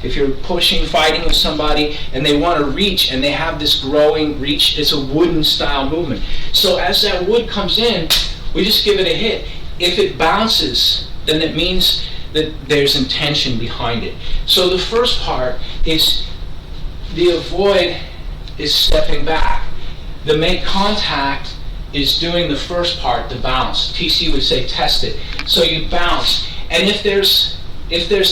If you're pushing, fighting with somebody and they want to reach and they have this growing reach, it's a wooden style movement. So as that wood comes in, we just give it a hit. If it bounces, then it means that there's intention behind it. So the first part is the avoid is stepping back. The make contact is doing the first part, the bounce. TC would say test it. So you bounce. And if there's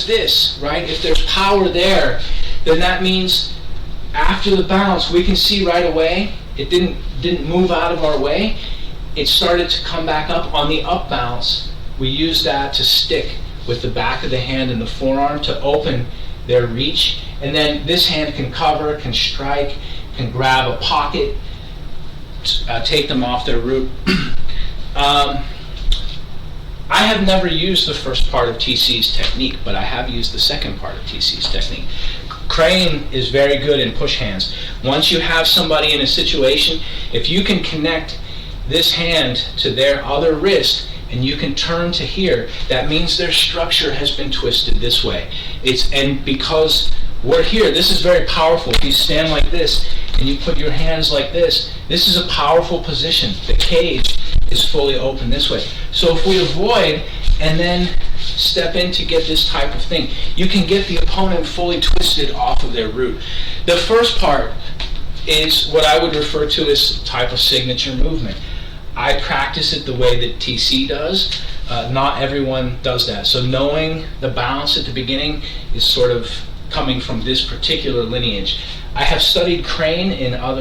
this, right, if there's power there, then that means after the bounce, we can see right away, it didn't move out of our way. It started to come back up on the up bounce. We use that to stick with the back of the hand and the forearm to open their reach. And then this hand can cover, can strike, can grab a pocket, take them off their root. I have never used the first part of TC's technique, but I have used the second part of TC's technique. Crane is very good in push hands. Once you have somebody in a situation, if you can connect this hand to their other wrist and you can turn to here, that means their structure has been twisted this way. And because we're here, this is very powerful. If you stand like this and you put your hands like this is a powerful position. The cage is fully open this way. So if we avoid and then step in to get this type of thing, you can get the opponent fully twisted off of their root. The first part is what I would refer to as type of signature movement. I practice it the way that TC does. Not everyone does that. So knowing the bounce at the beginning is sort of coming from this particular lineage. I have studied crane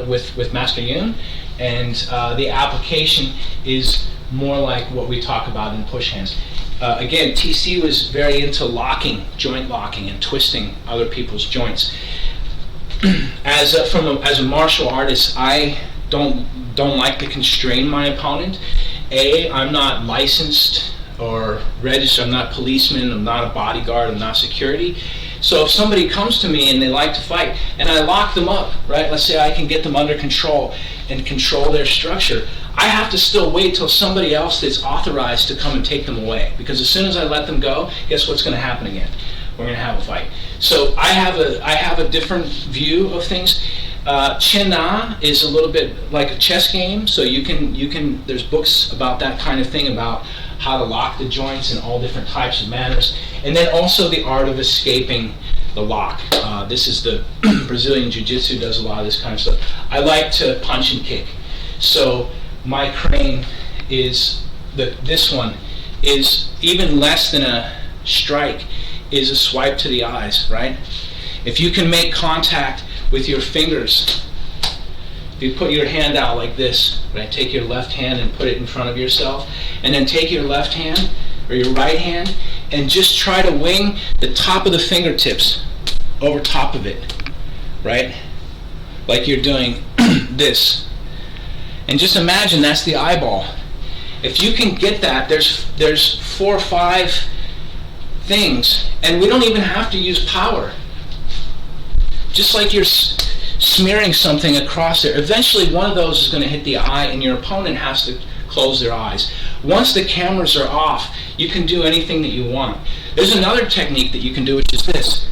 with Master Yun, and the application is more like what we talk about in push hands. Again, TC was very into locking, joint locking, and twisting other people's joints. As a martial artist, I don't like to constrain my opponent. I'm not licensed or registered. I'm not a policeman. I'm not a bodyguard. I'm not security. So if somebody comes to me and they like to fight, and I lock them up, right? Let's say I can get them under control and control their structure. I have to still wait till somebody else that's authorized to come and take them away. Because as soon as I let them go, guess what's going to happen again? We're going to have a fight. So I have a different view of things. Chin-Na is a little bit like a chess game, so you can there's books about that kind of thing, about how to lock the joints in all different types of manners, and then also the art of escaping the lock. This is the Brazilian Jiu-Jitsu does a lot of this kind of stuff. I like to punch and kick, so my crane is this one is even less than a strike, is a swipe to the eyes, right? If you can make contact with your fingers, If you put your hand out like this, right, take your left hand and put it in front of yourself, and then take your left hand or your right hand and just try to wing the top of the fingertips over top of it, right? Like you're doing this. And just imagine that's the eyeball. If you can get that, there's 4 or 5 things, and we don't even have to use power. Just like you're smearing something across there, eventually one of those is going to hit the eye, and your opponent has to close their eyes. Once the cameras are off, you can do anything that you want. There's another technique that you can do, which is this.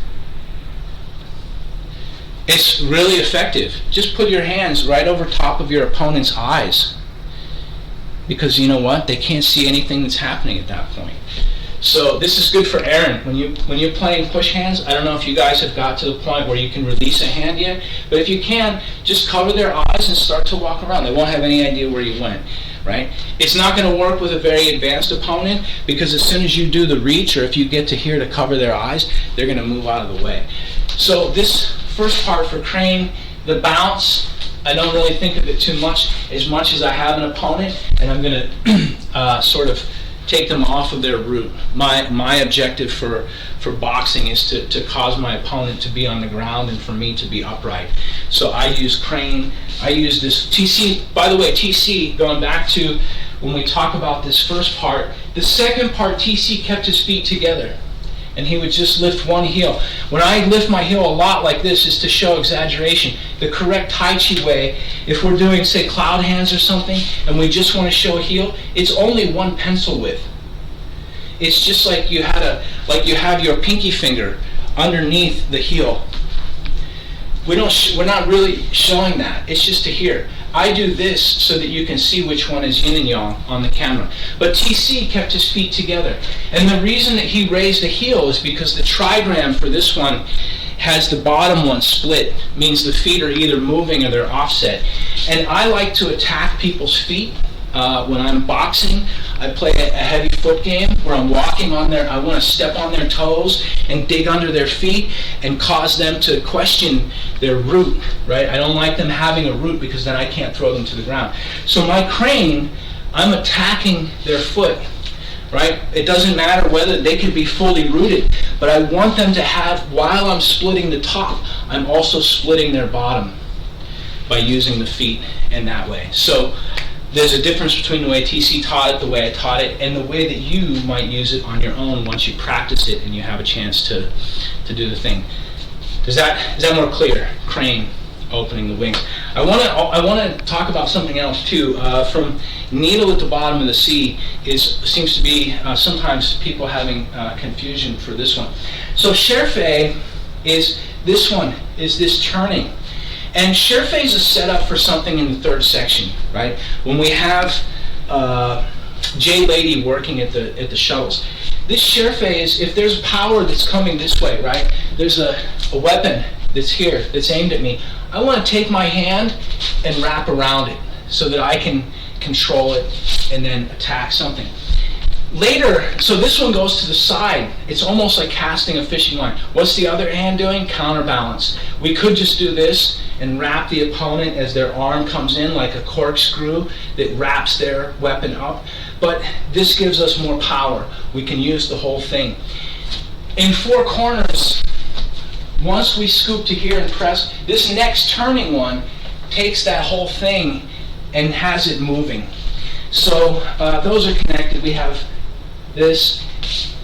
It's really effective. Just put your hands right over top of your opponent's eyes, because you know what? They can't see anything that's happening at that point. So this is good for Aaron. When you're playing push hands, I don't know if you guys have got to the point where you can release a hand yet, but if you can, just cover their eyes and start to walk around. They won't have any idea where you went, right? It's not going to work with a very advanced opponent, because as soon as you do the reach, or if you get to here to cover their eyes, they're going to move out of the way. So this first part for crane, the bounce, I don't really think of it too much as I have an opponent, and I'm going to sort of take them off of their route. My objective for boxing is to cause my opponent to be on the ground and for me to be upright. So I use crane, I use this TC. By the way, TC, going back to when we talk about this first part, the second part, TC kept his feet together, and he would just lift one heel. When I lift my heel a lot like this, is to show exaggeration. The correct Tai Chi way, if we're doing, say, cloud hands or something, and we just want to show a heel, it's only 1 pencil width. It's just like you have your pinky finger underneath the heel. We're not really showing that. It's just to here. I do this so that you can see which one is yin and yang on the camera. But TC kept his feet together. And the reason that he raised the heel is because the trigram for this one has the bottom one split, means the feet are either moving or they're offset. And I like to attack people's feet. When I'm boxing, I play a heavy foot game where I'm walking on their, I want to step on their toes and dig under their feet and cause them to question their root, right? I don't like them having a root, because then I can't throw them to the ground. So my crane, I'm attacking their foot, right? It doesn't matter whether they can be fully rooted, but I want them to have, while I'm splitting the top, I'm also splitting their bottom by using the feet in that way. So there's a difference between the way TC taught it, the way I taught it, and the way that you might use it on your own once you practice it and you have a chance to do the thing. Is that more clear? Crane, opening the wings. I want to talk about something else too. From needle at the bottom of the C seems to be sometimes people having confusion for this one. So Sherfei is this one, is this turning. And Sherfei is a setup for something in the third section, right? When we have Jay Lady working at the shuttles. This Sherfei is, if there's power that's coming this way, right? There's a weapon that's here, that's aimed at me. I want to take my hand and wrap around it so that I can control it and then attack something. Later, so this one goes to the side. It's almost like casting a fishing line. What's the other hand doing? Counterbalance. We could just do this and wrap the opponent as their arm comes in like a corkscrew that wraps their weapon up. But this gives us more power. We can use the whole thing. In 4 corners, once we scoop to here and press, this next turning one takes that whole thing and has it moving. So those are connected. We have this.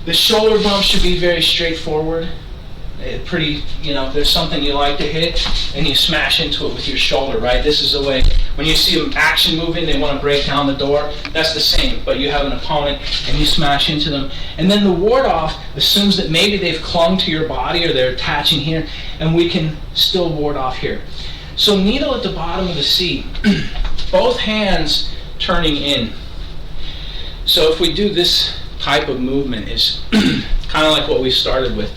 The shoulder bump should be very straightforward. Pretty, if there's something you like to hit, and you smash into it with your shoulder, right? This is the way, when you see them action moving, they want to break down the door. That's the same, but you have an opponent, and you smash into them. And then the ward-off assumes that maybe they've clung to your body, or they're attaching here, and we can still ward off here. So needle at the bottom of the C, both hands turning in. So if we do this type of movement, is kind of like what we started with.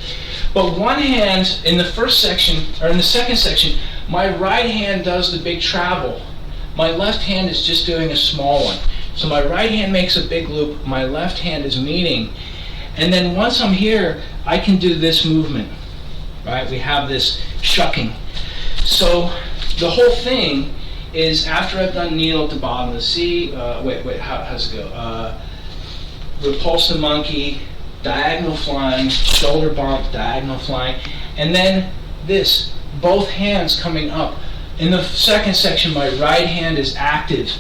But one hand in the first section, or in the second section, my right hand does the big travel. My left hand is just doing a small one. So my right hand makes a big loop, my left hand is meeting. And then once I'm here, I can do this movement, right? We have this shucking. So the whole thing is after I've done kneel at the bottom of the C, how's it go? Repulsive monkey, diagonal flying, shoulder bump, diagonal flying, and then this, both hands coming up. In the second section, my right hand is active,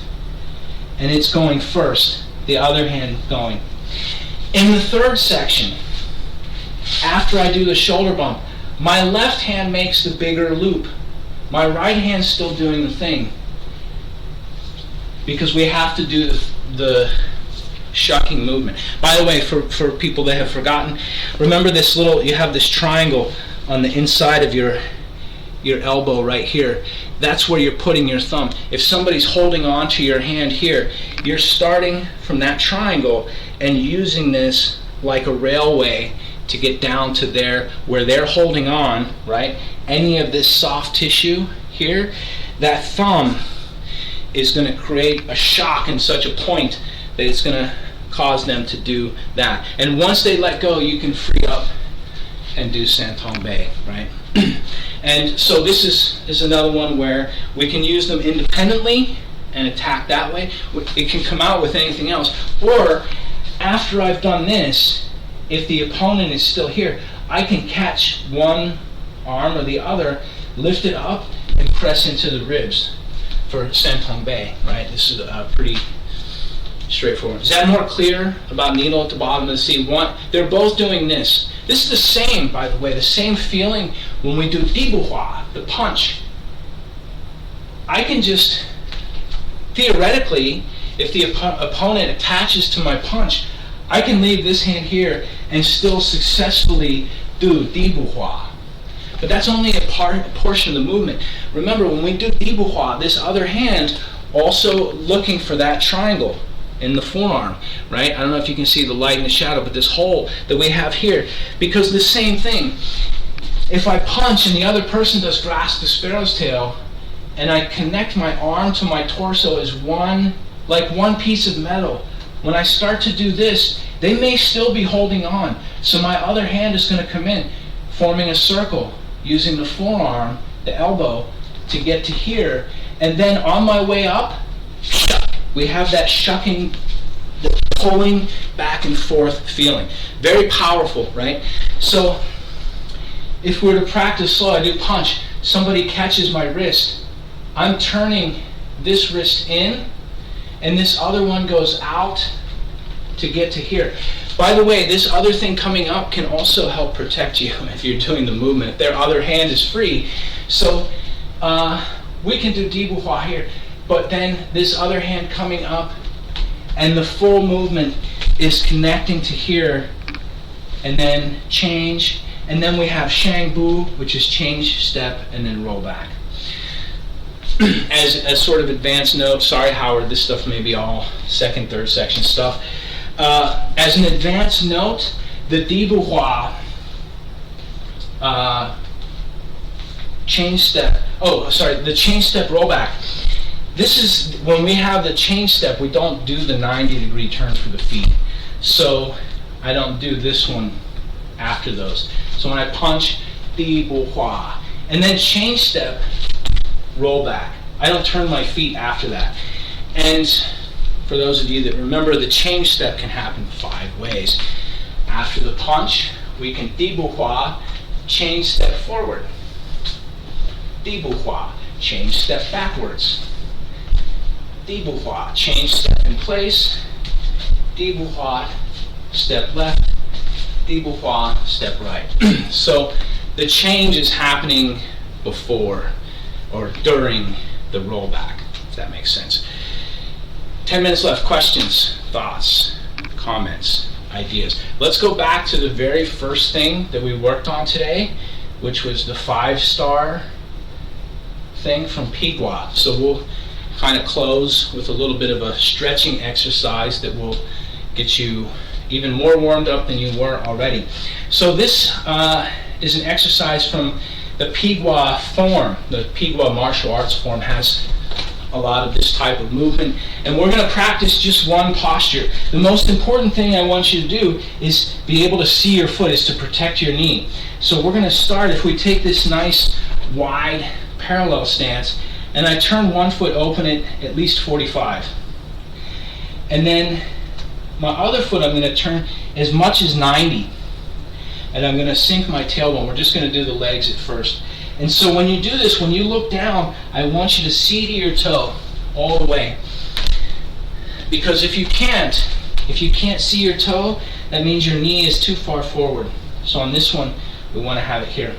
and it's going first, the other hand going. In the third section, after I do the shoulder bump, my left hand makes the bigger loop. My right hand's still doing the thing, because we have to do the shucking movement. By the way, for people that have forgotten, remember this little, you have this triangle on the inside of your elbow right here. That's where you're putting your thumb. If somebody's holding on to your hand here, you're starting from that triangle and using this like a railway to get down to there where they're holding on, right? Any of this soft tissue here, that thumb is going to create a shock in such a point that it's going to cause them to do that. And once they let go, you can free up and do Santombe, right? And so this is another one where we can use them independently and attack that way. It can come out with anything else. Or after I've done this, if the opponent is still here, I can catch one arm or the other, lift it up, and press into the ribs for Santombe, right? This is pretty straightforward. Is that more clear about needle at the bottom of the C? They're both doing this. This is the same, by the way, the same feeling when we do Dibuhua, the punch. I can just, theoretically, if the opponent attaches to my punch, I can leave this hand here and still successfully do Dibuhua. But that's only a portion of the movement. Remember, when we do Dibuhua, this other hand also looking for that triangle in the forearm, right? I don't know if you can see the light and the shadow, but this hole that we have here, because the same thing, if I punch and the other person does grasp the sparrow's tail, and I connect my arm to my torso as one, like one piece of metal, when I start to do this, they may still be holding on, so my other hand is going to come in, forming a circle, using the forearm, the elbow, to get to here, and then on my way up, we have that shucking, the pulling back and forth feeling. Very powerful, right? So if we're to practice slow, I do punch, somebody catches my wrist, I'm turning this wrist in, and this other one goes out to get to here. By the way, this other thing coming up can also help protect you if you're doing the movement, if their other hand is free. So we can do Dibuhua here, but then this other hand coming up, and the full movement is connecting to here, and then change, and then we have Shangbu, which is change, step, and then roll back. As sort of advanced note, sorry Howard, this stuff may be all second, third section stuff. As an advanced note, the Dibuhua change step, the change step rollback. This is, when we have the change step, we don't do the 90-degree turn for the feet. So I don't do this one after those. So when I punch, Dibuhua, and then change step, roll back. I don't turn my feet after that. And for those of you that remember, the change step can happen 5 ways. After the punch, we can Dibuhua, change step forward. Dibuhua, change step backwards. Dibuhua, change step in place. Dibuhua, step left. Dibuhua, step right. So the change is happening before or during the rollback, if that makes sense. 10 minutes left. Questions, thoughts, comments, ideas. Let's go back to the very first thing that we worked on today, which was the 5-star thing from Pigua. So we'll kind of close with a little bit of a stretching exercise that will get you even more warmed up than you were already. So this is an exercise from the Pigua form. The Pigua martial arts form has a lot of this type of movement, and we're going to practice just one posture. The most important thing I want you to do is be able to see your foot, is to protect your knee. So we're going to start, if we take this nice wide parallel stance, and I turn one foot, open it at least 45. And then my other foot I'm going to turn as much as 90. And I'm going to sink my tailbone. We're just going to do the legs at first. And so when you do this, when you look down, I want you to see to your toe all the way. Because if you can't see your toe, that means your knee is too far forward. So on this one, we want to have it here.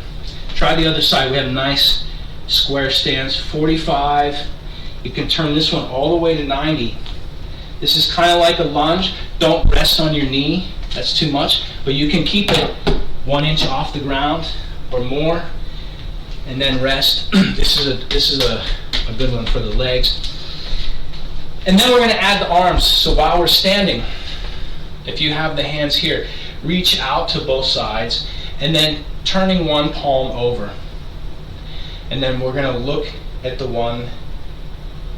Try the other side. We have a nice square stance, 45. You can turn this one all the way to 90. This is kind of like a lunge. Don't rest on your knee. That's too much. But you can keep it 1 inch off the ground or more, and then rest. This is a good one for the legs. And then we're going to add the arms. So while we're standing, if you have the hands here, reach out to both sides, and then turning one palm over. And then we're going to look at the one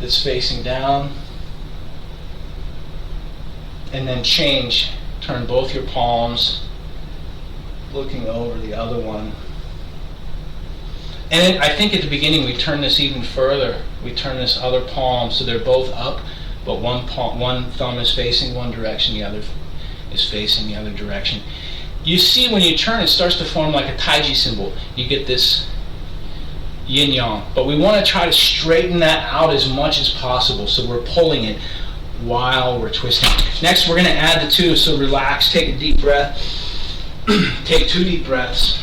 that's facing down, and then change. Turn both your palms, looking over the other one. And I think at the beginning we turn this even further. We turn this other palm so they're both up, but one thumb is facing one direction, the other is facing the other direction. You see when you turn, it starts to form like a Tai Chi symbol. You get this yin yang. But we want to try to straighten that out as much as possible, so we're pulling it while we're twisting. Next, we're going to add the two, so relax, take a deep breath. Take 2 deep breaths.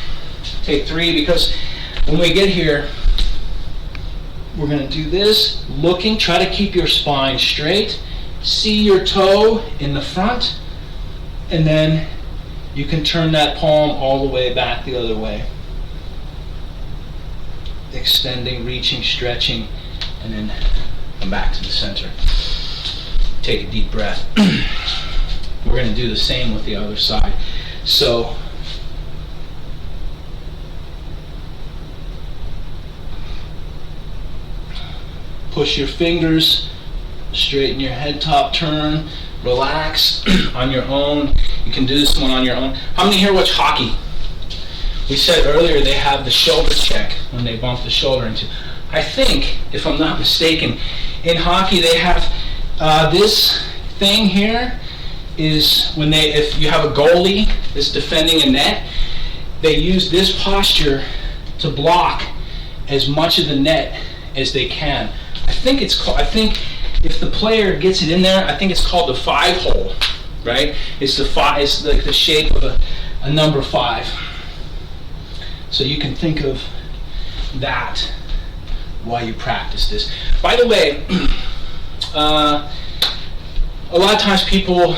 Take 3, because when we get here, we're going to do this, looking, try to keep your spine straight, see your toe in the front, and then you can turn that palm all the way back the other way. Extending, reaching, stretching, and then come back to the center. Take a deep breath. We're going to do the same with the other side. So, push your fingers, straighten your head top, turn, relax on your own. You can do this one on your own. How many here watch hockey? We said earlier they have the shoulder check when they bump the shoulder into. I think, if I'm not mistaken, in hockey they have this thing here is when if you have a goalie that's defending a net, they use this posture to block as much of the net as they can. I think if the player gets it in there, I think it's called the 5-hole, right? It's like the shape of a number 5. So you can think of that while you practice this. By the way, a lot of times people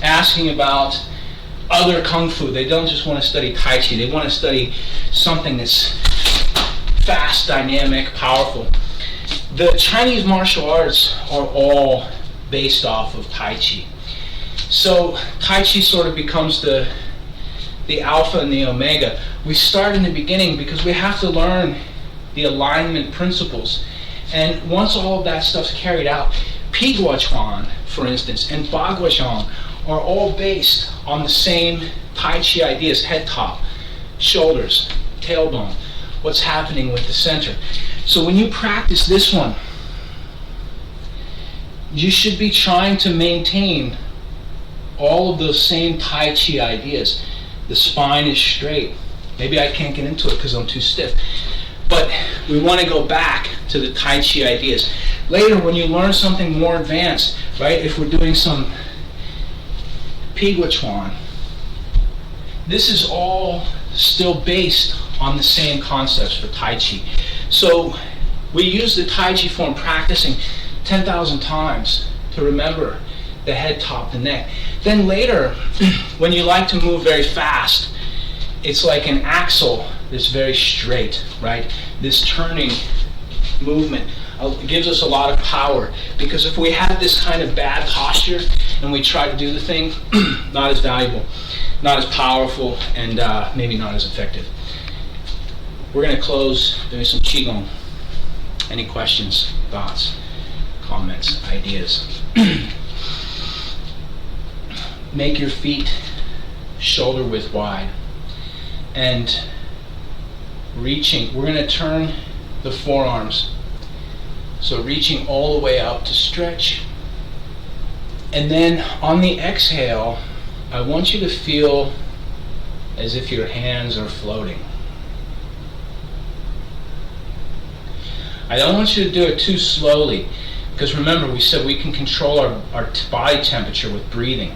asking about other Kung Fu, they don't just want to study Tai Chi, they want to study something that's fast, dynamic, powerful. The Chinese martial arts are all based off of Tai Chi. So Tai Chi sort of becomes the alpha and the omega. We start in the beginning because we have to learn the alignment principles. And once all of that stuff's carried out, Pi Gua Chuan, for instance, and Ba Gua Zhang are all based on the same Tai Chi ideas: head top, shoulders, tailbone, what's happening with the center. So when you practice this one, you should be trying to maintain all of those same Tai Chi ideas. The spine is straight. Maybe I can't get into it because I'm too stiff. But we want to go back to the Tai Chi ideas. Later, when you learn something more advanced, right, if we're doing some Pi Gua Chuan, this is all still based on the same concepts for Tai Chi. So we use the Tai Chi form practicing 10,000 times to remember the head, top, the neck. Then later, when you like to move very fast, it's like an axle that's very straight, right? This turning movement gives us a lot of power, because if we have this kind of bad posture and we try to do the thing, not as valuable, not as powerful, and maybe not as effective. We're going to close doing some Qigong. Any questions, thoughts, comments, ideas? Make your feet shoulder width wide, and reaching, we're going to turn the forearms So reaching all the way up to stretch. And then on the exhale, I want you to feel as if your hands are floating. I don't want you to do it too slowly, because remember, we said we can control our body temperature with breathing.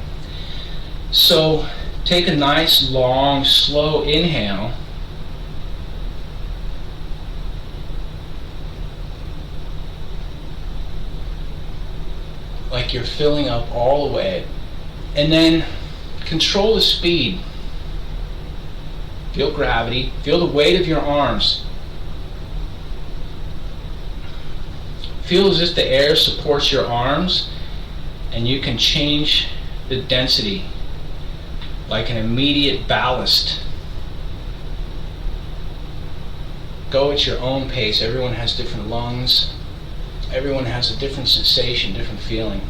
So take a nice, long, slow inhale. Like you're filling up all the way. And then control the speed. Feel gravity. Feel the weight of your arms. Feel as if the air supports your arms, and you can change the density like an immediate ballast. Go at your own pace. Everyone has different lungs. Everyone has a different sensation, different feeling.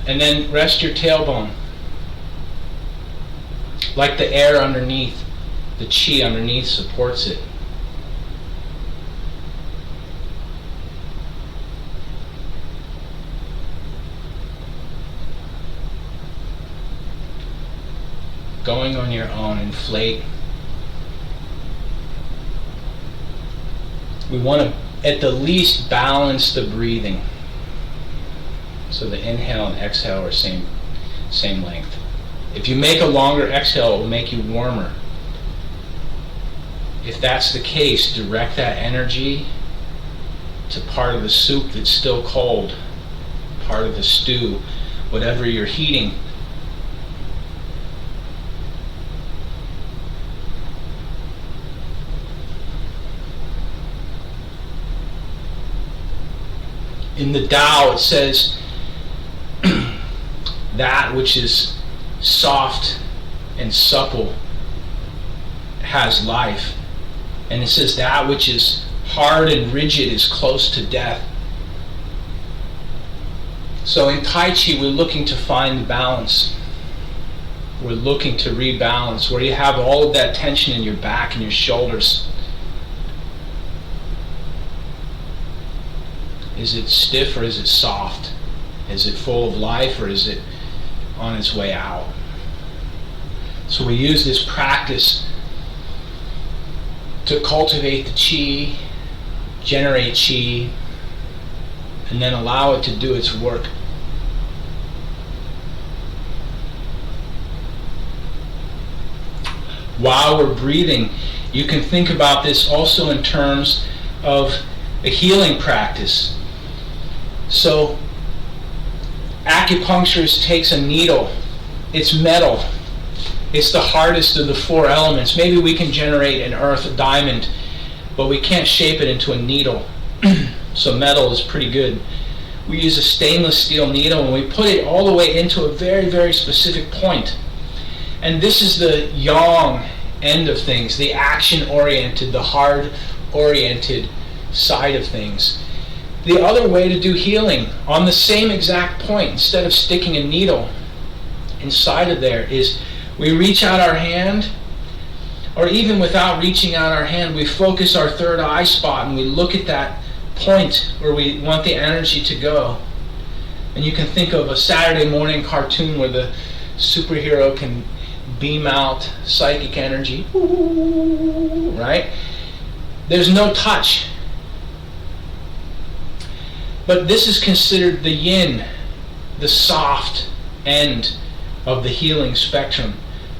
And then rest your tailbone. Like the air underneath, the chi underneath supports it. Going on your own, inflate. We want to at the least balance the breathing. So the inhale and exhale are same length. If you make a longer exhale, it will make you warmer. If that's the case, direct that energy to part of the soup that's still cold, part of the stew, whatever you're heating. In the Tao, it says, that which is soft and supple has life. And it says that which is hard and rigid is close to death. So in Tai Chi, we're looking to find the balance. We're looking to rebalance, where you have all of that tension in your back and your shoulders. Is it stiff or is it soft? Is it full of life or is it on its way out? So we use this practice to cultivate the chi, generate chi, and then allow it to do its work. While we're breathing, you can think about this also in terms of a healing practice. So, acupuncturist takes a needle. It's metal. It's the hardest of the four elements. Maybe we can generate an earth, a diamond, but we can't shape it into a needle. So metal is pretty good. We use a stainless steel needle and we put it all the way into a very, very specific point. And this is the yang end of things, the action-oriented, the hard-oriented side of things. The other way to do healing on the same exact point, instead of sticking a needle inside of there, is we reach out our hand, or even without reaching out our hand, we focus our third eye spot and we look at that point where we want the energy to go. And you can think of a Saturday morning cartoon where the superhero can beam out psychic energy, right? There's no touch. But this is considered the yin, the soft end of the healing spectrum.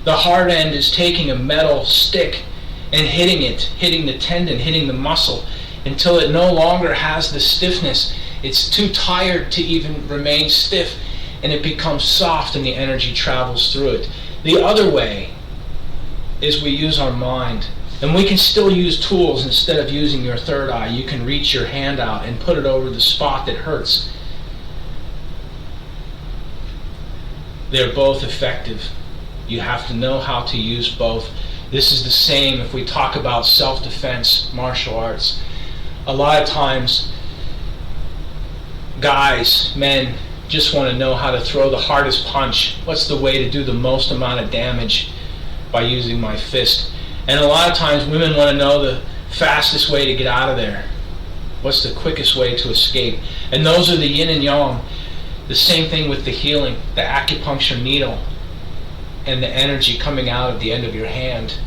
The hard end is taking a metal stick and hitting it, hitting the tendon, hitting the muscle, until it no longer has the stiffness. It's too tired to even remain stiff, and it becomes soft and the energy travels through it. The other way is we use our mind. And we can still use tools. Instead of using your third eye, you can reach your hand out and put it over the spot that hurts. They're both effective. You have to know how to use both. This is the same if we talk about self-defense, martial arts. A lot of times, guys, men, just want to know how to throw the hardest punch. What's the way to do the most amount of damage by using my fist? And a lot of times women want to know fastest way to get out of there? What's the quickest way to escape? And those are the yin and yang. The same thing with the healing, the acupuncture needle and the energy coming out at the end of your hand.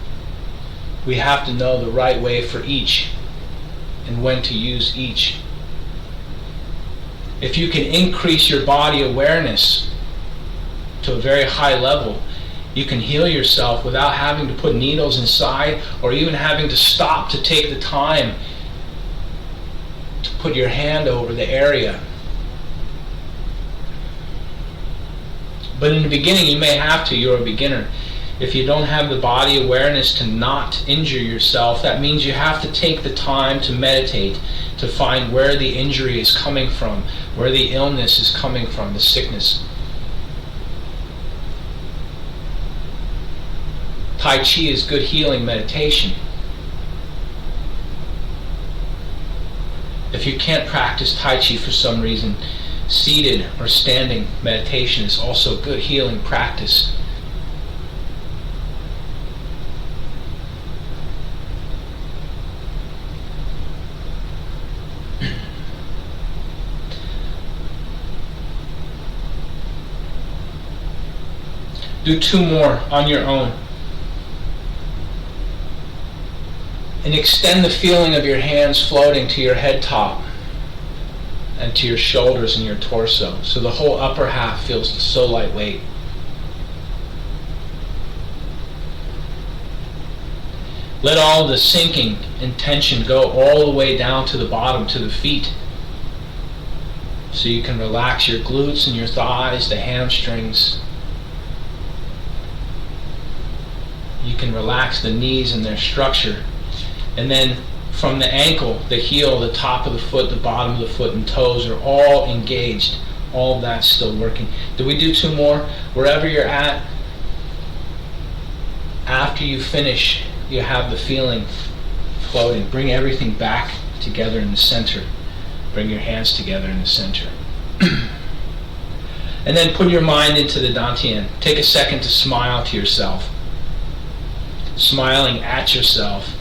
We have to know the right way for each and when to use each. If you can increase your body awareness to a very high level, you can heal yourself without having to put needles inside or even having to stop to take the time to put your hand over the area. But in the beginning you may have to, you're a beginner. If you don't have the body awareness to not injure yourself, that means you have to take the time to meditate, to find where the injury is coming from, where the illness is coming from, the sickness. Tai Chi is good healing meditation. If you can't practice Tai Chi for some reason, seated or standing meditation is also good healing practice. Do 2 more on your own. And extend the feeling of your hands floating to your head top and to your shoulders and your torso. So the whole upper half feels so lightweight. Let all the sinking and tension go all the way down to the bottom, to the feet. So you can relax your glutes and your thighs, the hamstrings. You can relax the knees and their structure. And then from the ankle, the heel, the top of the foot, the bottom of the foot, and toes are all engaged. All of that's still working. Do we do 2 more? Wherever you're at, after you finish, you have the feeling floating. Bring everything back together in the center. Bring your hands together in the center. And then put your mind into the Dantian. Take a second to smile to yourself. Smiling at yourself.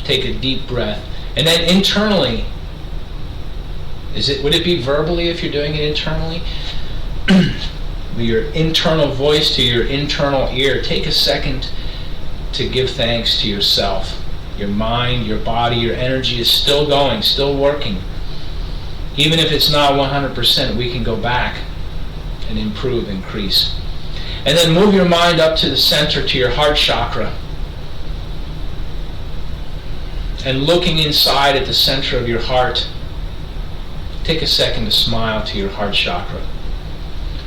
Take a deep breath. And then internally, would it be verbally if you're doing it internally? Your internal voice to your internal ear. Take a second to give thanks to yourself. Your mind, your body, your energy is still going, still working. Even if it's not 100%, we can go back and improve, increase. And then move your mind up to the center, to your heart chakra. And looking inside at the center of your heart, take a second to smile to your heart chakra.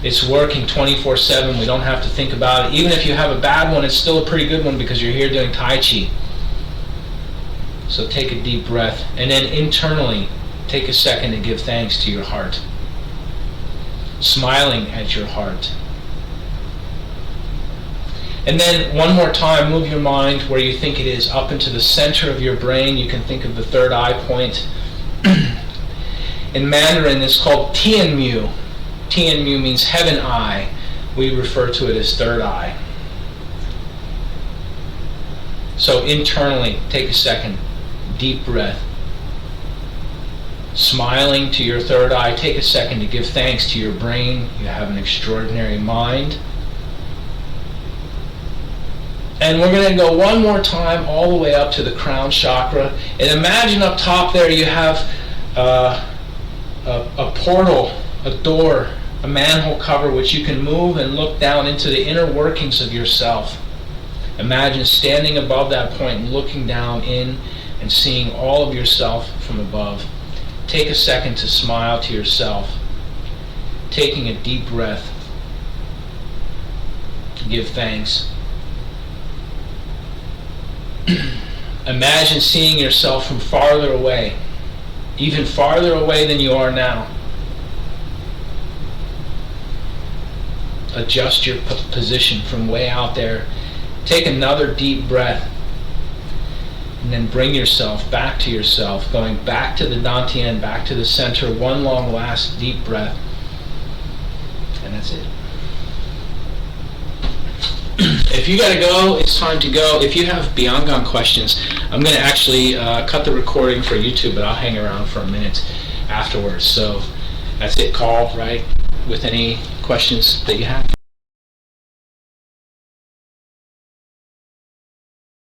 It's working 24/7. We don't have to think about it. Even if you have a bad one, it's still a pretty good one because you're here doing Tai Chi. So take a deep breath. And then internally, take a second to give thanks to your heart. Smiling at your heart. And then one more time, move your mind where you think it is, up into the center of your brain. You can think of the third eye point. In Mandarin, it's called Tianmu. Tianmu means heaven eye. We refer to it as third eye. So internally, take a second, deep breath. Smiling to your third eye, take a second to give thanks to your brain. You have an extraordinary mind. And we're going to go one more time all the way up to the crown chakra. And imagine up top there you have a portal, a door, a manhole cover which you can move and look down into the inner workings of yourself. Imagine standing above that point and looking down in and seeing all of yourself from above. Take a second to smile to yourself. Taking a deep breath. Give thanks. Imagine seeing yourself from farther away, even farther away than you are now. Adjust your position from way out there. Take another deep breath. And then bring yourself back to yourself, going back to the Dantian, back to the center. One long last deep breath. And that's it. if you got to go, it's time to go. If you have Beyond Gone questions, I'm going to actually cut the recording for YouTube, but I'll hang around for a minute afterwards. So that's it. Call, right, with any questions that you have.